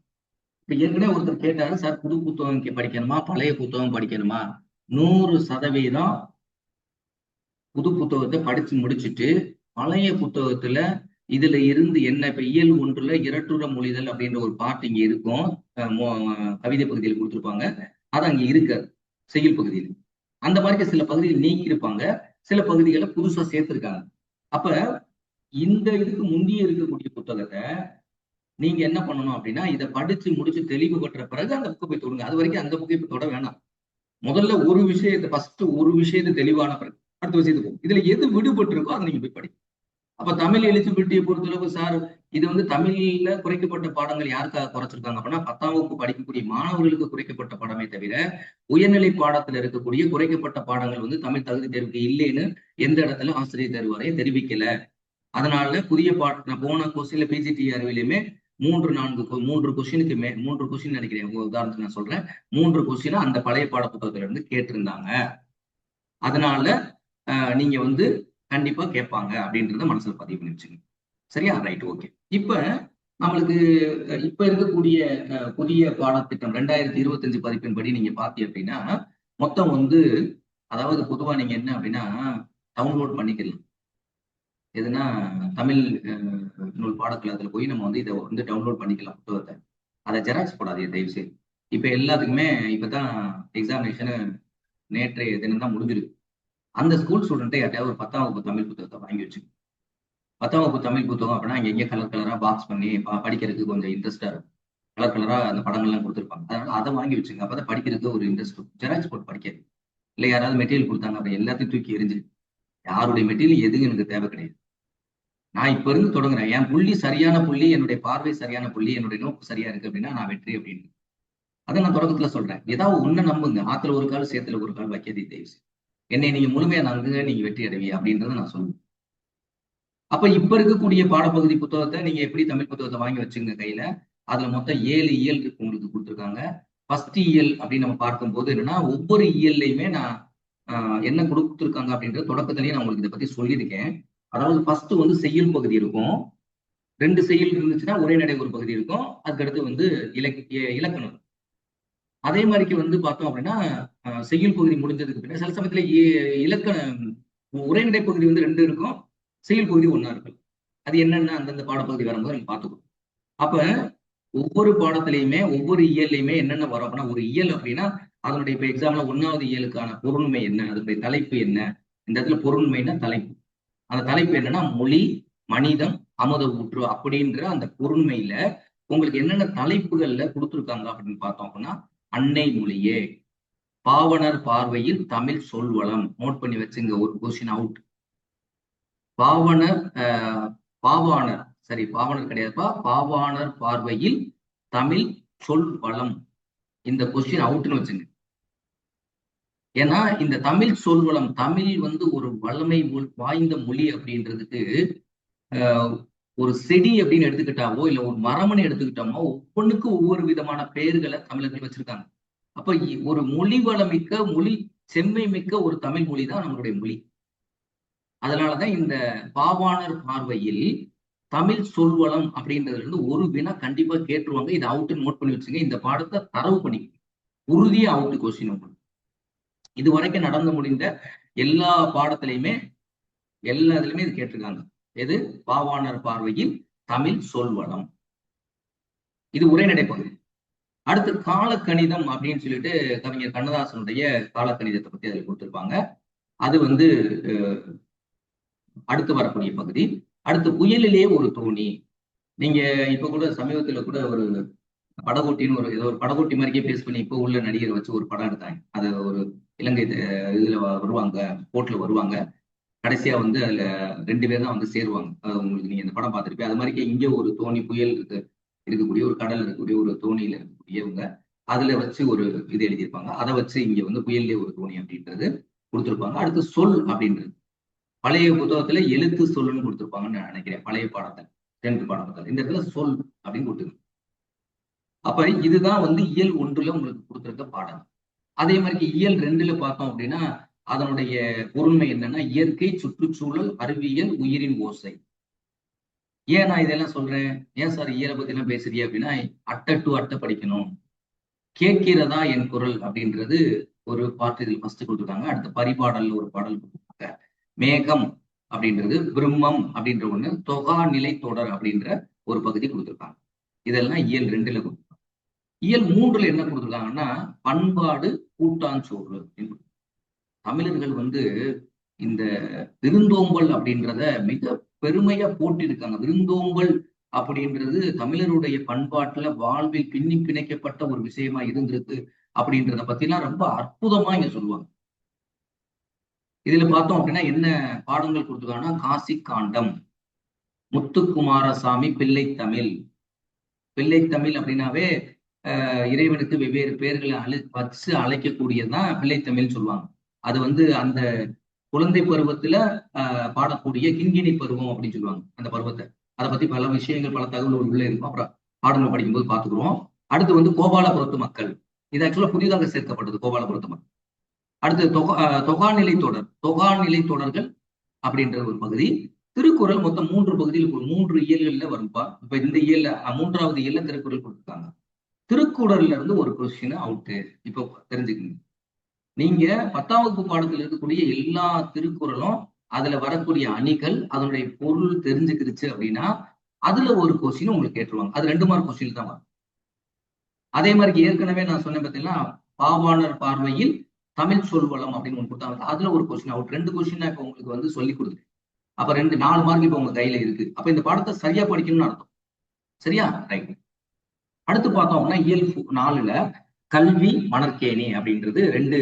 இப்ப ஏற்கனவே ஒருத்தர் கேட்டாரு, சார் புது புத்தகம் படிக்கணுமா பழைய புத்தகம் படிக்கணுமா? 100% புது புத்தகத்தை படிச்சு முடிச்சுட்டு பழைய புத்தகத்துல இதுல இருந்து என்ன இப்ப இயல் 1ல இரட்டுற மொழிதல் அப்படின்ற ஒரு பாட்டு இங்க இருக்கும். கவிதை பகுதியில் கொடுத்திருப்பாங்க. அது அங்க இருக்காது செய்யுள் பகுதியில். அந்த மாதிரி சில பகுதிகள் நீக்கி இருப்பாங்க, சில பகுதிகளை புதுசா சேர்த்திருக்காங்க. அப்ப இந்த இதுக்கு முந்தைய இருக்கக்கூடிய புத்தகத்தை நீங்க என்ன பண்ணணும் அப்படின்னா, இதை படிச்சு முடிச்சு தெளிவு பெற்ற பிறகு அந்த புக்கை போய் தொடுங்க. அது வரைக்கும் அந்த புக்கை போய் தொட வேணாம். முதல்ல ஒரு விஷயத்தை ஃபர்ஸ்ட் ஒரு விஷயத்தை தெளிவான பிறகு அடுத்த விஷயத்துக்கு போகும். இதுல எது விடுபட்டு இருக்கோ அதை நீங்க போய் படி. அப்ப தமிழ் எலிஜிபிலிட்டியை பொறுத்தளவு சார் இது வந்து தமிழ்ல குறைக்கப்பட்ட பாடங்கள் யாருக்காக குறைச்சிருக்காங்க அப்படின்னா 10ஆம் வகுப்பு படிக்கக்கூடிய மாணவர்களுக்கு குறைக்கப்பட்ட பாடமே தவிர உயர்நிலை பாடத்துல இருக்கக்கூடிய குறைக்கப்பட்ட பாடங்கள் வந்து தமிழ் தகுதி தேர்வுக்கு இல்லைன்னு எந்த இடத்துல ஆசிரியர் தேர்வு வரைய தெரிவிக்கல. அதனால புதிய நான் போன கொஸ்டின்ல பிஜிடி அறிவிலையுமே 3 கொஸ்டின் நினைக்கிறேன். உதாரணத்துக்கு நான் சொல்றேன், 3 கொஸ்டின் அந்த பழைய பாட புத்தகத்துல இருந்து கேட்டிருந்தாங்க. அதனால நீங்க வந்து கண்டிப்பா கேட்பாங்க அப்படின்றத மனசுல பதிவு பண்ணி வச்சுங்க. சரியா? Right, okay. இப்ப நம்மளுக்கு இப்ப இருக்கக்கூடிய புதிய பாடத்திட்டம் 2025 பதிப்பின் படி நீங்க பாத்தீங்க அப்படின்னா மொத்தம் வந்து, அதாவது பொதுவா நீங்க என்ன அப்படின்னா டவுன்லோட் பண்ணிக்கலாம். எதுனா தமிழ் நூல் பாடக்கலத்துல போய் நம்ம வந்து இதை வந்து டவுன்லோட் பண்ணிக்கலாம் புத்தகத்தை. அதை ஜெராக்ஸ் போடாதீங்க தயவு செய்து. இப்ப எல்லாத்துக்குமே இப்பதான் எக்ஸாமினேஷன் நேற்றைய தினம் தான் முடிஞ்சிருக்கு. அந்த ஸ்கூல் ஸ்டூடெண்ட்டை யார்ட்டையாவது ஒரு 10ஆம் வகுப்பு தமிழ் புத்தகத்தை வாங்கி வச்சு, 10ஆம் வகுப்பு தமிழ் புத்தகம் அப்படின்னா இங்க எங்கே கலர் கலரா பாக்ஸ் பண்ணி படிக்கிறதுக்கு கொஞ்சம் இன்ட்ரெஸ்டா இருக்கும். கலர் கலரா அந்த படங்கள்லாம் கொடுத்துருப்பாங்க. அதனால அதை வாங்கி வச்சுங்க. அப்பதான் படிக்கிறதுக்கு ஒரு இன்ட்ரெஸ்ட் இருக்கும். ஜெராக்ஸ் போட்டு படிக்காது. இல்லை யாராவது மெட்டீரியல் கொடுத்தாங்க அப்படி எல்லாத்தையும் தூக்கி எரிஞ்சு, யாருடைய மெட்டீரியல் எதுவும் எனக்கு தேவை கிடையாது. நான் இப்ப இருந்து தொடங்குறேன். என் புள்ளி சரியான புள்ளி, என்னுடைய பார்வை சரியான புள்ளி, என்னுடைய நோக்கு சரியா இருக்கு அப்படின்னா நான் வெற்றி அப்படின்னு. அதை நான் தொடக்கத்துல சொல்றேன். ஏதாவது ஒண்ணு நம்புங்க. ஆத்துல ஒரு கால் சேத்துல ஒரு கால் வைக்காதே தயவு. என்னை நீங்க முழுமையா நம்புங்க, நீங்க வெற்றி அடைவீங்க அப்படின்றத நான் சொல்லுவேன். அப்ப இப்ப இருக்கக்கூடிய பாடப்பகுதி புத்தகத்தை நீங்க எப்படி தமிழ் புத்தகத்தை வாங்கி வச்சுங்க கையில. அதுல மொத்தம் 7 இயல் உங்களுக்கு கொடுத்துருக்காங்க. ஃபர்ஸ்ட் இயல் அப்படின்னு நம்ம பார்க்கும்போது என்னன்னா, ஒவ்வொரு இயல்லையுமே நான் என்ன கொடுத்துருக்காங்க அப்படின்ற தொடக்கத்திலேயே நான் உங்களுக்கு இதை பத்தி சொல்லியிருக்கேன். அதாவது ஃபர்ஸ்ட் வந்து செய்யுள் பகுதி இருக்கும். 2 செய்யுள் இருந்துச்சுன்னா உரைநடை ஒரு பகுதி இருக்கும். அதுக்கடுத்து வந்து இலக்கணம். அதே மாதிரிக்கு வந்து பார்த்தோம் அப்படின்னா செய்யுள் பகுதி முடிஞ்சதுக்கு பின்னாடி சில சமயத்துல இலக்கணம் உரைநடை பகுதி வந்து 2 இருக்கும், செய்யுள் பகுதி 1 இருக்கும். அது என்னன்னா அந்தந்த பாடப்பகுதி வரும்போது நம்ம பார்த்துக்கணும். அப்ப ஒவ்வொரு பாடத்திலையுமே ஒவ்வொரு இயல்லையுமே என்னென்ன வரும் அப்படின்னா, ஒரு இயல் அப்படின்னா அதனுடைய இப்ப எக்ஸாம்ல 1வது இயலுக்கான பொருண்மை என்ன, அதனுடைய தலைப்பு என்ன. இந்த இடத்துல பொருண்மைன்னா தலைப்பு. அந்த தலைப்பு என்னன்னா மொழி, மனிதம், அமுத ஊற்று அப்படின்ற அந்த பொருண்மையில உங்களுக்கு என்னென்ன தலைப்புகள்ல கொடுத்துருக்காங்க அப்படின்னு பார்த்தோம் அப்படின்னா, அன்னை மொழியே, பாவனர் பார்வையில் தமிழ் சொல்வளம். நோட் பண்ணி வச்சுங்க, ஒரு கொஸ்டின் அவுட். பாவனர் பாவாணர், சரி பாவனர் கிடையாதுப்பா, பாவாணர் பார்வையில் தமிழ் சொல் வளம். இந்த கொஸ்டின் அவுட்னு வச்சுங்க. ஏன்னா இந்த தமிழ் சொல்வளம், தமிழ் வந்து ஒரு வளமை வாய்ந்த மொழி அப்படின்றதுக்கு ஒரு செடி அப்படின்னு எடுத்துக்கிட்டாவோ இல்ல ஒரு மரமனை எடுத்துக்கிட்டோமோ ஒவ்வொன்றுக்கும் ஒவ்வொரு விதமான பெயர்களை தமிழர்கள் வச்சிருக்காங்க. அப்ப ஒரு மொழி வளமிக்க, மொழி செம்மை மிக்க ஒரு தமிழ் மொழி தான் நம்மளுடைய மொழி. அதனாலதான் இந்த பாவாணர் பார்வையில் தமிழ் சொல்வளம் அப்படின்றதுல இருந்து ஒரு வினா கண்டிப்பா கேட்டுருவாங்க. இதை அவுட்டு நோட் பண்ணி வச்சுங்க. இந்த பாடத்தை தரவு பண்ணி உறுதியா அவுட்டு கொஸ்டின் உங்களுக்கு. இது வரைக்கும் நடந்து முடிந்த எல்லா பாடத்திலையுமே எல்லா இதுலயுமே இது கேட்டிருக்காங்க. எது? பாவாணர் பார்வையில் தமிழ் சொல்வளம். இது உரைநடை பகுதி. அடுத்து காலக்கணிதம் அப்படின்னு சொல்லிட்டு கவிஞர் கண்ணதாசனுடைய காலக்கணிதத்தை பத்தி அதில் கொடுத்திருப்பாங்க. அது வந்து அடுத்து வரக்கூடிய பகுதி. அடுத்து புயலிலே ஒரு தோணி. நீங்க இப்ப கூட சமீபத்துல கூட ஒரு படகோட்டின்னு ஏதோ ஒரு படகோட்டி மாதிரியே பேஸ் பண்ணி இப்போ உள்ள நடிகரை வச்சு ஒரு படம் எடுத்தாங்க. அது ஒரு இலங்கை இதுல வருவாங்க, போட்ல வருவாங்க. கடைசியா வந்து அதுல 2 பேர் தான் வந்து சேருவாங்க. உங்களுக்கு நீங்க இந்த படம் பார்த்திருப்பீங்க. அது மாதிரி இங்க ஒரு தோணி புயல் இருக்கக்கூடிய ஒரு கடல் இருக்கக்கூடிய ஒரு தோணியில இருக்கக்கூடியவங்க அதுல வச்சு ஒரு இது எழுதியிருப்பாங்க. அதை வச்சு இங்க வந்து புயல்லே ஒரு தோணி அப்படின்றது கொடுத்திருப்பாங்க. அடுத்து சொல் அப்படின்றது பழைய புத்தகத்துல எழுத்து சொல்லுன்னு கொடுத்திருப்பாங்கன்னு நான் நினைக்கிறேன். பழைய பாடத்தில் 10th பாடத்தில் இந்த இடத்துல சொல் அப்படின்னு கொடுத்துருக்கு. அப்ப இதுதான் வந்து இயல் 1ல உங்களுக்கு கொடுத்திருக்க பாடம். அதே மாதிரி இயல் 2ல பார்த்தோம் அப்படின்னா அதனுடைய பொருண்மை என்னன்னா இயற்கை, சுற்றுச்சூழல், அறிவியல், உயிரின் ஓசை. ஏன் நான் இதெல்லாம் சொல்றேன்? ஏன் சார் இயலை பத்தி எல்லாம் பேசுறீங்க அப்படின்னா அட்டை டு அட்டை படிக்கணும். கேட்கிறதா என் குரல் அப்படின்றது ஒரு பாட்டு இதில் ஃபர்ஸ்ட் கொடுத்துருக்காங்க. அடுத்த பரிபாடல்ல ஒரு பாடல் கொடுத்துருக்காங்க. மேகம் அப்படின்றது, பிரம்மம் அப்படின்ற ஒண்ணு, தொகா நிலை தொடர் அப்படின்ற ஒரு பகுதி கொடுத்துருக்காங்க. இதெல்லாம் இயல் 2ல கொடுத்துருக்காங்க. இயல் 3ல என்ன கொடுத்துருக்காங்கன்னா பண்பாடு கூட்டாஞ்சோறு. தமிழர்கள் வந்து இந்த விருந்தோம்பல் அப்படின்றத மிக பெருமையா போட்டிருக்காங்க. விருந்தோம்பல் அப்படின்றது தமிழருடைய பண்பாட்டுல வாழ்வில் பின்னி பிணைக்கப்பட்ட ஒரு விஷயமா இருந்திருக்கு அப்படின்றத பத்திலாம் ரொம்ப அற்புதமா இங்க சொல்லுவாங்க. இதுல பார்த்தோம் அப்படின்னா என்ன பாடங்கள் கொடுத்துருக்காங்கன்னா காசி காண்டம், முத்துக்குமாரசாமி பிள்ளைத்தமிழ். பிள்ளைத்தமிழ் அப்படின்னாவே இறைவனுக்கு வெவ்வேறு பெயர்களை வச்சு அழைக்கக்கூடியதுதான் பிள்ளைத்தமிழ்னு சொல்லுவாங்க. அது வந்து அந்த குழந்தை பருவத்துல பாடக்கூடிய கிண்கிணி பருவம் அப்படின்னு சொல்லுவாங்க அந்த பருவத்தை. அதை பத்தி பல விஷயங்கள் பல தகவல்கள் உள்ள இருக்கும். அப்புறம் பாடங்கள் படிக்கும்போது பார்த்துக்குறோம். அடுத்து வந்து கோபாலபுரத்து மக்கள். இது ஆக்சுவலா புதிதாக சேர்க்கப்பட்டது கோபாலபுரத்து மக்கள். அடுத்து தொகாநிலை தொடர், தொகாநிலை தொடர்கள் அப்படின்ற ஒரு பகுதி. திருக்குறள் மொத்தம் 3 பகுதியில் 3 இயல்கள்ல வரும்பா. இப்ப இந்த இயல்ல 3வது இயல்ல திருக்குறள் கொடுத்துருக்காங்க. திருக்குறள்ல இருந்து ஒரு கொஸ்டின் அவுட்டு. இப்போ தெரிஞ்சுக்கங்க. நீங்க 10ஆம் வகுப்பு பாடத்தில் இருக்கக்கூடிய எல்லா திருக்குறளும் அதுல வரக்கூடிய அணிகள் அதனுடைய பொருள் தெரிஞ்சுக்கிருச்சு அப்படின்னா அதுல ஒரு கொஸ்டின் உங்களுக்கு கேட்டுருவாங்க. அது 2 மார்க் கொஸ்டின் தான் வரும். அதே மாதிரி ஏற்கனவே நான் சொன்னேன் பார்த்தீங்கன்னா பாவாணர் பார்வையில் தமிழ் சொல்வளம் அப்படின்னு ஒன்று கொடுத்தாங்க. அதுல ஒரு கொஸ்டின் அவுட். 2 கொஸ்டின் இப்ப உங்களுக்கு வந்து சொல்லி கொடுத்து அப்ப 4 மார்க் இப்ப உங்க கையில இருக்கு. அப்ப இந்த பாடத்தை சரியா படிக்கணும்னு அர்த்தம். சரியா? ரைட். அடுத்து பார்த்தோம்னா இயல் 4ல கல்வி மணற்கேணி அப்படின்றது 2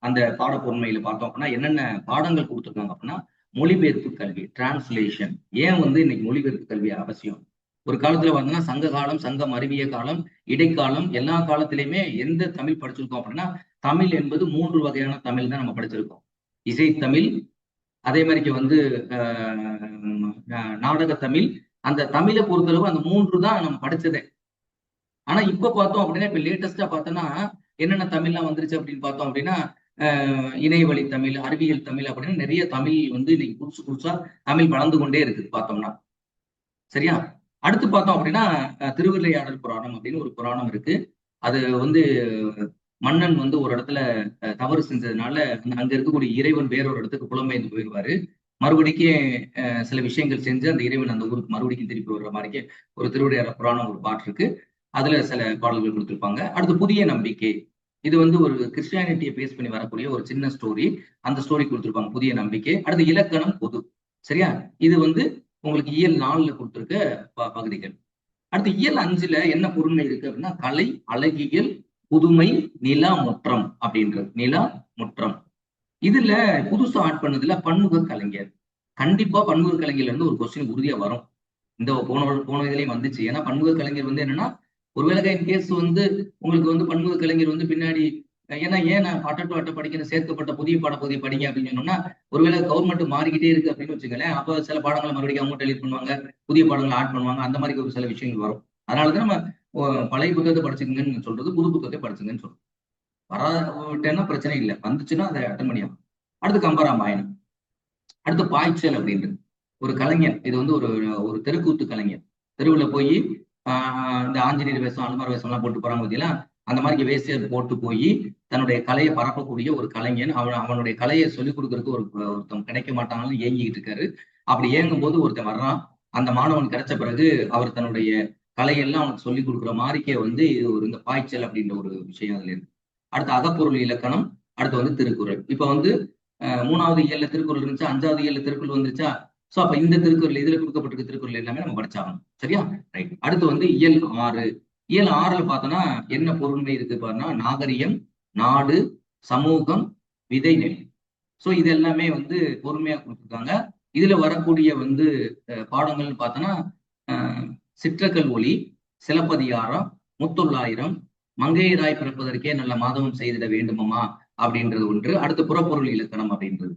அந்த பாடப்பொருண்மையில பார்த்தோம் அப்படின்னா என்னென்ன பாடங்கள் கொடுத்துருக்காங்க அப்படின்னா மொழிபெயர்ப்பு கல்வி, டிரான்ஸ்லேஷன். ஏன் வந்து இன்னைக்கு மொழிபெயர்ப்பு கல்வி அவசியம்? ஒரு காலத்துல பார்த்தீங்கன்னா சங்க காலம், சங்கம், அறிவிய காலம், இடைக்காலம் எல்லா காலத்திலையுமே எந்த தமிழ் படிச்சிருக்கோம் அப்படின்னா தமிழ் என்பது 3 வகையான தமிழ் தான் நம்ம படிச்சிருக்கோம். இசைத்தமிழ், அதே மாதிரி வந்து நாடக தமிழ். அந்த தமிழை பொறுத்தளவு அந்த 3 தான் நம்ம படிச்சதே. ஆனா இப்ப பார்த்தோம் அப்படின்னா இப்ப லேட்டஸ்டா பார்த்தோம்னா என்னென்ன தமிழ்லாம் வந்துருச்சு அப்படின்னு பார்த்தோம் அப்படின்னா இணையவழி தமிழ், அறிவியல் தமிழ் அப்படின்னு நிறைய தமிழ் வந்து இன்னைக்கு புதுசு புதுசா தமிழ் வளர்ந்து கொண்டே இருக்குது பார்த்தோம்னா. சரியா? அடுத்து பார்த்தோம் அப்படின்னா திருவிளையாடல் புராணம் அப்படின்னு ஒரு புராணம் இருக்கு. அது வந்து மன்னன் வந்து ஒரு இடத்துல தவறு செஞ்சதுனால அங்க இருக்கக்கூடிய இறைவன் வேறொரு இடத்துக்கு புலம்பெயர்ந்து போயிடுவாரு. மறுபடிக்கும் சில விஷயங்கள் செஞ்சு அந்த இறைவன் அந்த ஊருக்கு மறுபடிக்கும் திருப்பி வர்ற மாதிரி ஒரு திருவிளையாடல் புராணம் ஒரு பாட்டு இருக்கு. அதுல சில பாடல்கள் கொடுத்திருப்பாங்க. அடுத்து புதிய நம்பிக்கை. இது வந்து ஒரு கிறிஸ்டியானிட்டியை பேஸ் பண்ணி வரக்கூடிய ஒரு சின்ன ஸ்டோரி. அந்த ஸ்டோரி கொடுத்திருப்பாங்க புதிய நம்பிக்கை. அடுத்து இலக்கணம் பொது. சரியா? இது வந்து உங்களுக்கு இயல் 4ல கொடுத்திருக்க பகுதிகள். அடுத்து இயல் 5ல என்ன பொருண்மை இருக்கு அப்படின்னா கலை, அழகியல், புதுமை, நிலா முற்றம் அப்படின்றது. நிலா முற்றம். இதுல புதுசா ஆட் பண்ணதுல பன்முக கலைஞர். கண்டிப்பா பன்முக கலைஞர்ல இருந்து ஒரு கொஸ்டின் உறுதியா வரும். இந்த போன இதுலயும் வந்துச்சு. ஏன்னா பன்முக கலைஞர் வந்து என்னன்னா ஒருவேளை இன் கேஸ் வந்து உங்களுக்கு வந்து பன்முக கலைஞர் வந்து பின்னாடி ஏன் நான் அட்டை டு அட்டை படிக்கணும் சேர்க்கப்பட்ட புதிய பாடப்பகுதியை படிங்க அப்படின்னு சொன்னோம்னா ஒருவேளை கவர்மெண்ட் மாறிக்கிட்டே இருக்கு அப்படின்னு வச்சுக்கலேன். அப்ப சில பாடங்களை மறுபடியும் அவங்க டெலிட் பண்ணுவாங்க, புதிய பாடங்களை ஆட் பண்ணுவாங்க. அந்த மாதிரி ஒரு சில விஷயங்கள் வரும். அதனாலதான் நம்ம பழைய புத்தகத்தை படிச்சுக்கங்கன்னு சொல்றது, புது புத்தகத்தை படிச்சுங்கன்னு சொல்றோம். வராட்டேன்னா பிரச்சனை இல்லை, வந்துச்சுன்னா அதை அட்டன் பண்ணியாகும். அடுத்து கம்பராமாயணம். அடுத்து பாய்ச்சல் அப்படின்றது. ஒரு கலைஞன், இது வந்து ஒரு ஒரு தெருக்கூத்து கலைஞன். தெருவுல போய் இந்த ஆஞ்சநேயர் வேஷம், அனுமார் வேஷம் எல்லாம் போட்டு போறாங்க பார்த்தீங்களா? அந்த மாதிரி வேஷம் போட்டு போய் தன்னுடைய கலையை பரப்பக்கூடிய ஒரு கலைஞன். அவனுடைய கலையை சொல்லிக் கொடுக்கறதுக்கு ஒருத்தன் கிடைக்க மாட்டாங்கன்னு ஏங்கிட்டு இருக்காரு. அப்படி ஏங்கும் போது ஒருத்தன் வர்றான். அந்த மாணவன் கிடைச்ச பிறகு அவர் தன்னுடைய கலையெல்லாம் அவனுக்கு சொல்லிக் கொடுக்குற மாதிரிக்கே வந்து இது ஒரு இந்த பாய்ச்சல் அப்படின்ற ஒரு விஷயம் அதுல இருக்கு. அடுத்து அகப்பொருள் இலக்கணம், அடுத்து வந்து திருக்குறள். இப்ப வந்து 3வது இயல்ல திருக்குறள் இருந்துச்சா, 5வது இயல்ல திருக்குறள் வந்துருச்சா? சோ அப்ப இந்த திருக்குறள், இதுல கொடுக்கப்பட்டிருக்க திருக்குறள் எல்லாமே நம்ம படிச்சாகணும். சரியா? ரைட். அடுத்து வந்து இயல் 6. இயல் 6ல பார்த்தோம்னா என்ன பொருண்மை இருக்கு பாருன்னா, நாகரிகம், நாடு, சமூகம், விதைநெல். சோ இது எல்லாமே வந்து பொறுமையா கொடுத்துருக்காங்க. இதுல வரக்கூடிய வந்து பாடங்கள்னு பார்த்தோன்னா சிற்றக்கல் ஒளி, சிலப்பதிகாரம், முத்தொள்ளாயிரம், மங்கையராய் பிறப்பதற்கே நல்ல மாதவம் செய்திட வேண்டுமமா அப்படின்றது ஒன்று. அடுத்து புறப்பொருள் இலக்கணம் அப்படின்றது.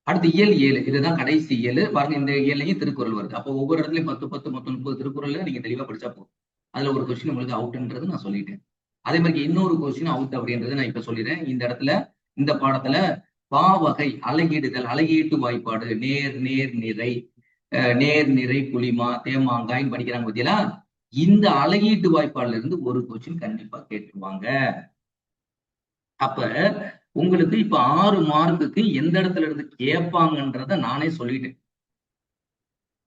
அடுத்து இயல் 7, இதுதான் கடைசி இயல். பாருங்க, இந்த இயல்லையும் திருக்குறள் வருது. அப்போ ஒவ்வொரு இடத்துலயும் 10 10 மொத்தம் 30 திருக்குறள்ல நீங்க தெளிவா படிச்சா போதும். அதுல ஒரு கொஸ்டின் உங்களுக்கு அவுட்ன்றது நான் சொல்லிட்டேன். அதே மாதிரி இன்னொரு கொஸ்டின் அவுட் அப்படின்றது நான் இப்ப சொல்லிடுறேன். இந்த இடத்துல இந்த பாடத்துல பாவகை, அலகிடுதல், அலகீட்டு வாய்ப்பாடு, நேர் நேர் நிறை, நேர் நிறை புளிமா தேமாங்காய்ன்னு படிக்கிறாங்க பத்தியா? இந்த அலகீட்டு வாய்ப்பாடுல இருந்து ஒரு கொஸ்டின் கண்டிப்பா கேட்டுருவாங்க. அப்ப உங்களுக்கு இப்ப 6 மார்க்குக்கு எந்த இடத்துல இருந்து கேட்பாங்கன்றத நானே சொல்லிட்டேன்.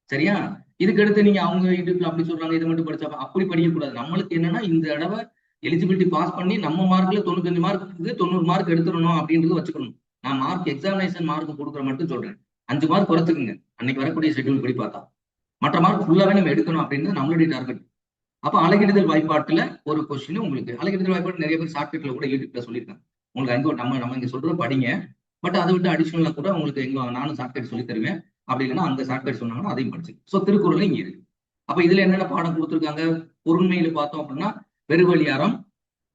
சரியா? இதுக்கு அடுத்து நீங்க அவங்க யூடியூப்ல அப்படி சொல்றாங்க, இதை மட்டும் படிச்சா அப்படி படிக்கக்கூடாது. நம்மளுக்கு என்னன்னா இந்த தடவை எலிஜிபிலிட்டி பாஸ் பண்ணி நம்ம மார்க்ல 95 மார்க்கு 90 மார்க் எடுத்துடணும் அப்படின்றது வச்சுக்கணும். நான் மார்க் எக்ஸாமினேஷன் மார்க் கொடுக்குற மட்டும் சொல்றேன். 5 மார்க் குறைச்சுக்குங்க அன்னைக்கு வரக்கூடிய ஷெட்யூல் படி பார்த்தா. மற்ற மார்க் ஃபுல்லாவே நம்ம எடுக்கணும் அப்படின்னு நம்மளுடைய டார்கெட். அப்ப அலகிடுதல் வாய்ப்பாட்டுல ஒரு கொஸ்டின் உங்களுக்கு. அலகிடுதல் வாய்ப்பாடு நிறைய பேர் ஷார்ட்கட்ல கூட யூடியூப்ல சொல்லியிருக்காங்க. உங்களுக்கு அங்க நம்ம இங்க சொல்றத படிங்க. பட் அதை விட்டு அடிஷனலா கூட உங்களுக்கு எங்க நானும் ஷார்ட்கட் சொல்லி தருவேன். அப்படி இல்லைன்னா அந்த ஷார்ட்கட் சொன்னாங்கன்னா அதையும் படிச்சு. சோ திருக்குறள் இங்க இருக்கு. அப்ப இதுல என்னென்ன பாடம் கொடுத்துருக்காங்க? பொருண்மையில பார்த்தோம் அப்படின்னா பெருவழி அறம்,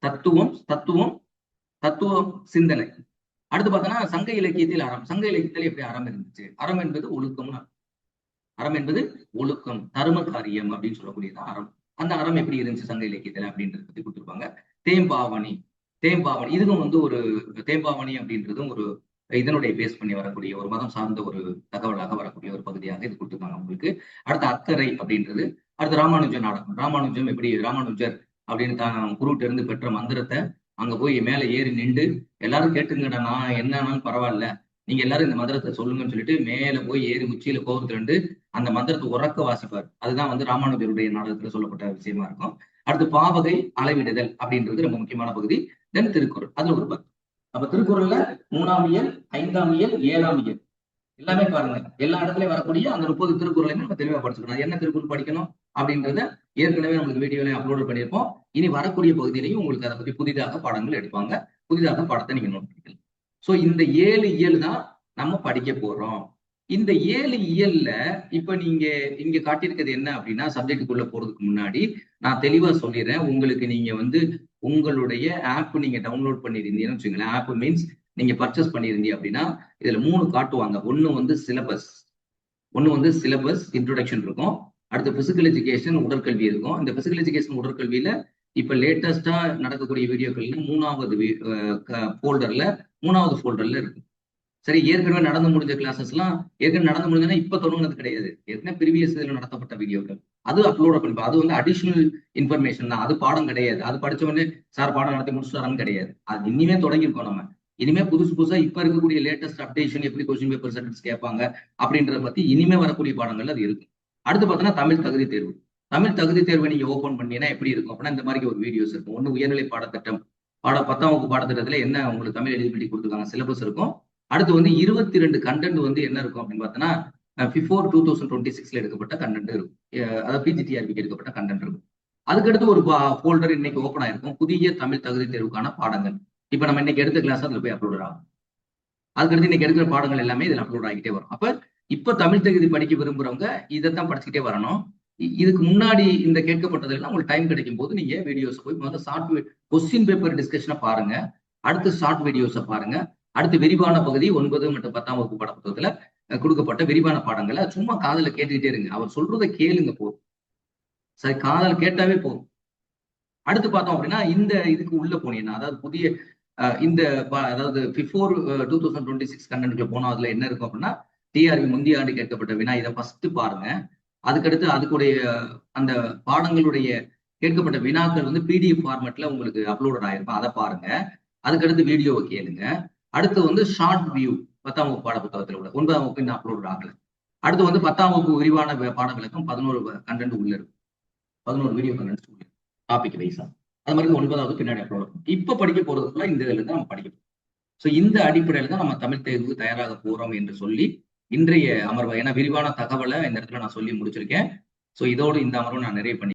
தத்துவம் தத்துவம் தத்துவம் சிந்தனை. அடுத்து பார்த்தோன்னா சங்க இலக்கியத்தில் அறம். சங்க இலக்கியத்தில் எப்படி அறம் இருந்துச்சு? அறம் என்பது ஒழுக்கம்னு. அறம் என்பது ஒழுக்கம், தர்ம காரியம் அப்படின்னு சொல்லக்கூடியது அறம். அந்த அறம் எப்படி இருந்துச்சு சங்க இலக்கியத்துல அப்படின்றத பத்தி கொடுத்துருப்பாங்க. தேம்பாவணி, தேம்பாவணி இதுவும் வந்து ஒரு தேம்பாவணி அப்படின்றதும் ஒரு இதனுடைய பேஸ் பண்ணி வரக்கூடிய ஒரு மதம் சார்ந்த ஒரு தகவலாக வரக்கூடிய ஒரு பகுதியாக இது கொடுத்துருக்காங்க உங்களுக்கு. அடுத்து அக்கறை அப்படின்றது. அடுத்து ராமானுஜ நாடகம். ராமானுஜம் எப்படி ராமானுஜர் அப்படின்னு தான் குருட்ட இருந்து பெற்ற மந்திரத்தை அங்க போய் மேல ஏறி நின்று எல்லாரும் கேட்டுங்கடா, நான் என்னன்னாலும் பரவாயில்ல, நீங்க எல்லாரும் இந்த மந்திரத்தை சொல்லுங்கன்னு சொல்லிட்டு மேல போய் ஏறி உச்சியில கோபுரத்துல அந்த மந்திரத்தை உறக்க வாசிப்பார். அதுதான் வந்து ராமானுஜருடைய நாடகத்துல சொல்லப்பட்ட விஷயமா இருக்கும். அடுத்து பாவகை, அளவிடுதல் அப்படின்றது ரொம்ப முக்கியமான பகுதி. தென் திருக்குறள், அதுல ஒரு 10. அப்ப திருக்குறள்ல 3ஆம் இயல், 5ஆம் இயல், 7ஆம் இயல் எல்லாமே பாருங்க. எல்லா இடத்துலயும் வரக்கூடிய அந்த 30 திருக்குறளையுமே நம்ம தெளிவா படிச்சுக்கணும். என்ன திருக்குறள் படிக்கணும் அப்படின்றத ஏற்கனவே நம்மளுக்கு வீடியோலையும் அப்லோட் பண்ணியிருப்போம். இனி வரக்கூடிய பகுதியிலையும் உங்களுக்கு அதை பத்தி புதிதாக பாடங்கள் எடுப்பாங்க. புதிதாக பாடத்தை நீங்க நோட் பண்ணிக்கலாம். சோ இந்த 7 இயல் தான் நம்ம படிக்க போறோம். இந்த 7 இயல்ல இப்ப நீங்க இங்க காட்டியிருக்கிறது என்ன அப்படின்னா, சப்ஜெக்டுக்குள்ள போறதுக்கு முன்னாடி நான் தெளிவா சொல்லிடுறேன். உங்களுக்கு நீங்க வந்து உங்களுடைய ஆப் நீங்க டவுன்லோட் பண்ணிருந்தீங்கன்னு வச்சுங்களேன். ஆப் மீன்ஸ் நீங்க பர்ச்சேஸ் பண்ணியிருந்தீங்க அப்படின்னா இதுல 3 காட்டுவாங்க. ஒண்ணு வந்து சிலபஸ் இன்ட்ரோடக்ஷன் இருக்கும். அடுத்து பிசிக்கல் எஜுகேஷன் உடற்கல்வி இருக்கும். இந்த பிசிக்கல் எஜுகேஷன் உடற்கல்வியில இப்ப லேட்டஸ்டா நடக்கக்கூடிய வீடியோக்கள்ல 3வது ஃபோல்டர்ல இருக்கு. சரி, ஏற்கனவே நடந்து முடிஞ்ச கிளாஸஸ் எல்லாம் ஏற்கனவே நடந்து முடிஞ்சதுன்னா இப்ப தொடங்குனது கிடையாது. ஏற்கனவே ப்ரீவியஸ் இதுல நடத்தப்பட்ட வீடியோக்கள் அது அப்லோட் பண்ணிப்போம். அது வந்து அடிஷனல் இன்ஃபர்மேஷன் தான். அது பாடம் கிடையாது. அது படிச்ச உடனே சார் பாடம் நடத்தி முடிச்சுட்டாரான்னு கிடையாது. அது இனிமே தொடங்கியிருக்கோம் நம்ம. இனிமே புதுசு புதுசா இப்ப இருக்கக்கூடிய லேட்டஸ்ட் அப்டேஷன் எப்படி கொஸ்டின் பேப்பர் சென்டென்ஸ் கேட்பாங்க அப்படின்றத பத்தி இனிமே வரக்கூடிய பாடங்கள் அது இருக்கு. அடுத்து பார்த்தோன்னா தமிழ் தகுதி தேர்வு. தமிழ் தகுதி தேர்வை நீங்க ஓபன் பண்ணீங்கன்னா எப்படி இருக்கும் அப்படின்னா இந்த மாதிரி ஒரு வீடியோஸ் இருக்கும். ஒண்ணு உயர்நிலை பாடத்திட்டம் 10ஆம் வகுப்பு பாடத்திட்டத்துல என்ன உங்களுக்கு தமிழ் எலிஜிபிலிட்டி கொடுத்துருக்காங்க, சிலபஸ் இருக்கும். அடுத்து வந்து 22 கண்டென்ட் வந்து என்ன இருக்கும் அப்படின்னு பார்த்தோன்னா பிஃபோர் 2026ல எடுக்கப்பட்ட கண்டென்ட் இருக்கும். அதாவது பிஜிடிஆர்பிக்கு எடுக்கப்பட்ட கண்டென்ட் இருக்கும். அதுக்கடுத்து ஒரு ஃபோல்டர் இன்னைக்கு ஓப்பன் ஆயிருக்கும், புதிய தமிழ் தகுதி தேர்வுக்கான பாடங்கள். இப்ப நம்ம இன்னைக்கு எடுத்த கிளாஸ் அதுல போய் அப்லோட் ஆகும். அதுக்கடுத்து இன்னைக்கு எடுக்கிற பாடங்கள் எல்லாமே இதுல அப்லோட் ஆகிட்டே வரும். அப்ப இப்ப தமிழ் தகுதி படிக்க விரும்புறவங்க இதைத்தான் படிச்சுக்கிட்டே வரணும். இதுக்கு முன்னாடி இந்த கேட்கப்பட்டதெல்லாம் உங்களுக்கு டைம் கிடைக்கும் போது நீங்க வீடியோஸ் போய் முதல்ல ஷார்ட் கொஸ்டின் பேப்பர் டிஸ்கஷனை பாருங்க. அடுத்து ஷார்ட் வீடியோஸை பாருங்க. அடுத்து விரிவான பகுதி 9 மற்றும் 10ஆம் வகுப்பு பாட புத்தகத்துல கொடுக்கப்பட்ட விரிவான பாடங்களை சும்மா காதல கேட்டுக்கிட்டே இருங்க. அவர் சொல்றதை கேளுங்க போதும். சரி, காதல கேட்டாவே போதும். அடுத்து பார்த்தோம் அப்படின்னா இந்த இதுக்கு உள்ள போனீங்கன்னா அதாவது புதிய இந்த அதாவது பிஃபோர் 2026 கண்டென்ட்ல போனோம். அதுல என்ன இருக்கும் அப்படின்னா டிஆர்பி முந்தைய ஆண்டு கேட்கப்பட்ட வினா இதை ஃபர்ஸ்ட் பாருங்க. அதுக்கடுத்து அதுக்குடைய அந்த பாடங்களுடைய கேட்கப்பட்ட வினாக்கள் வந்து பிடிஎஃப் ஃபார்மேட்ல உங்களுக்கு அப்லோட் ஆயிருக்கும், அதை பாருங்க. அதுக்கடுத்து வீடியோவை கேளுங்க. அடுத்து வந்து ஷார்ட் வியூ 10ஆம் வகுப்பு பாட புத்தகத்தில் உள்ள 9ஆம் வகுப்பு இன்னும் அப்லோட் ஆகல. அடுத்து வந்து 10ஆம் வகுப்பு விரிவான பாட விளக்கம் 11 கண்டென்ட் உள்ள இருக்கும், 11 வீடியோ கண்டென்ட்ஸ் உள்ள டாபிக் வைஸா. அது மாதிரி 9வது பின்னாடி அப்லோட் இருக்கும். இப்ப படிக்க போறதுக்குள்ள இந்த இதுல தான் நம்ம படிக்கணும். ஸோ இந்த அடிப்படையில தான் நம்ம தமிழ் தேர்வு தயாராக போறோம் என்று சொல்லி இன்றைய அமர்வு, ஏன்னா விரிவான தகவலை இந்த இடத்துல நான் சொல்லி முடிச்சிருக்கேன். ஸோ இதோடு இந்த அமர்வை நான் நிறைவு பண்ணி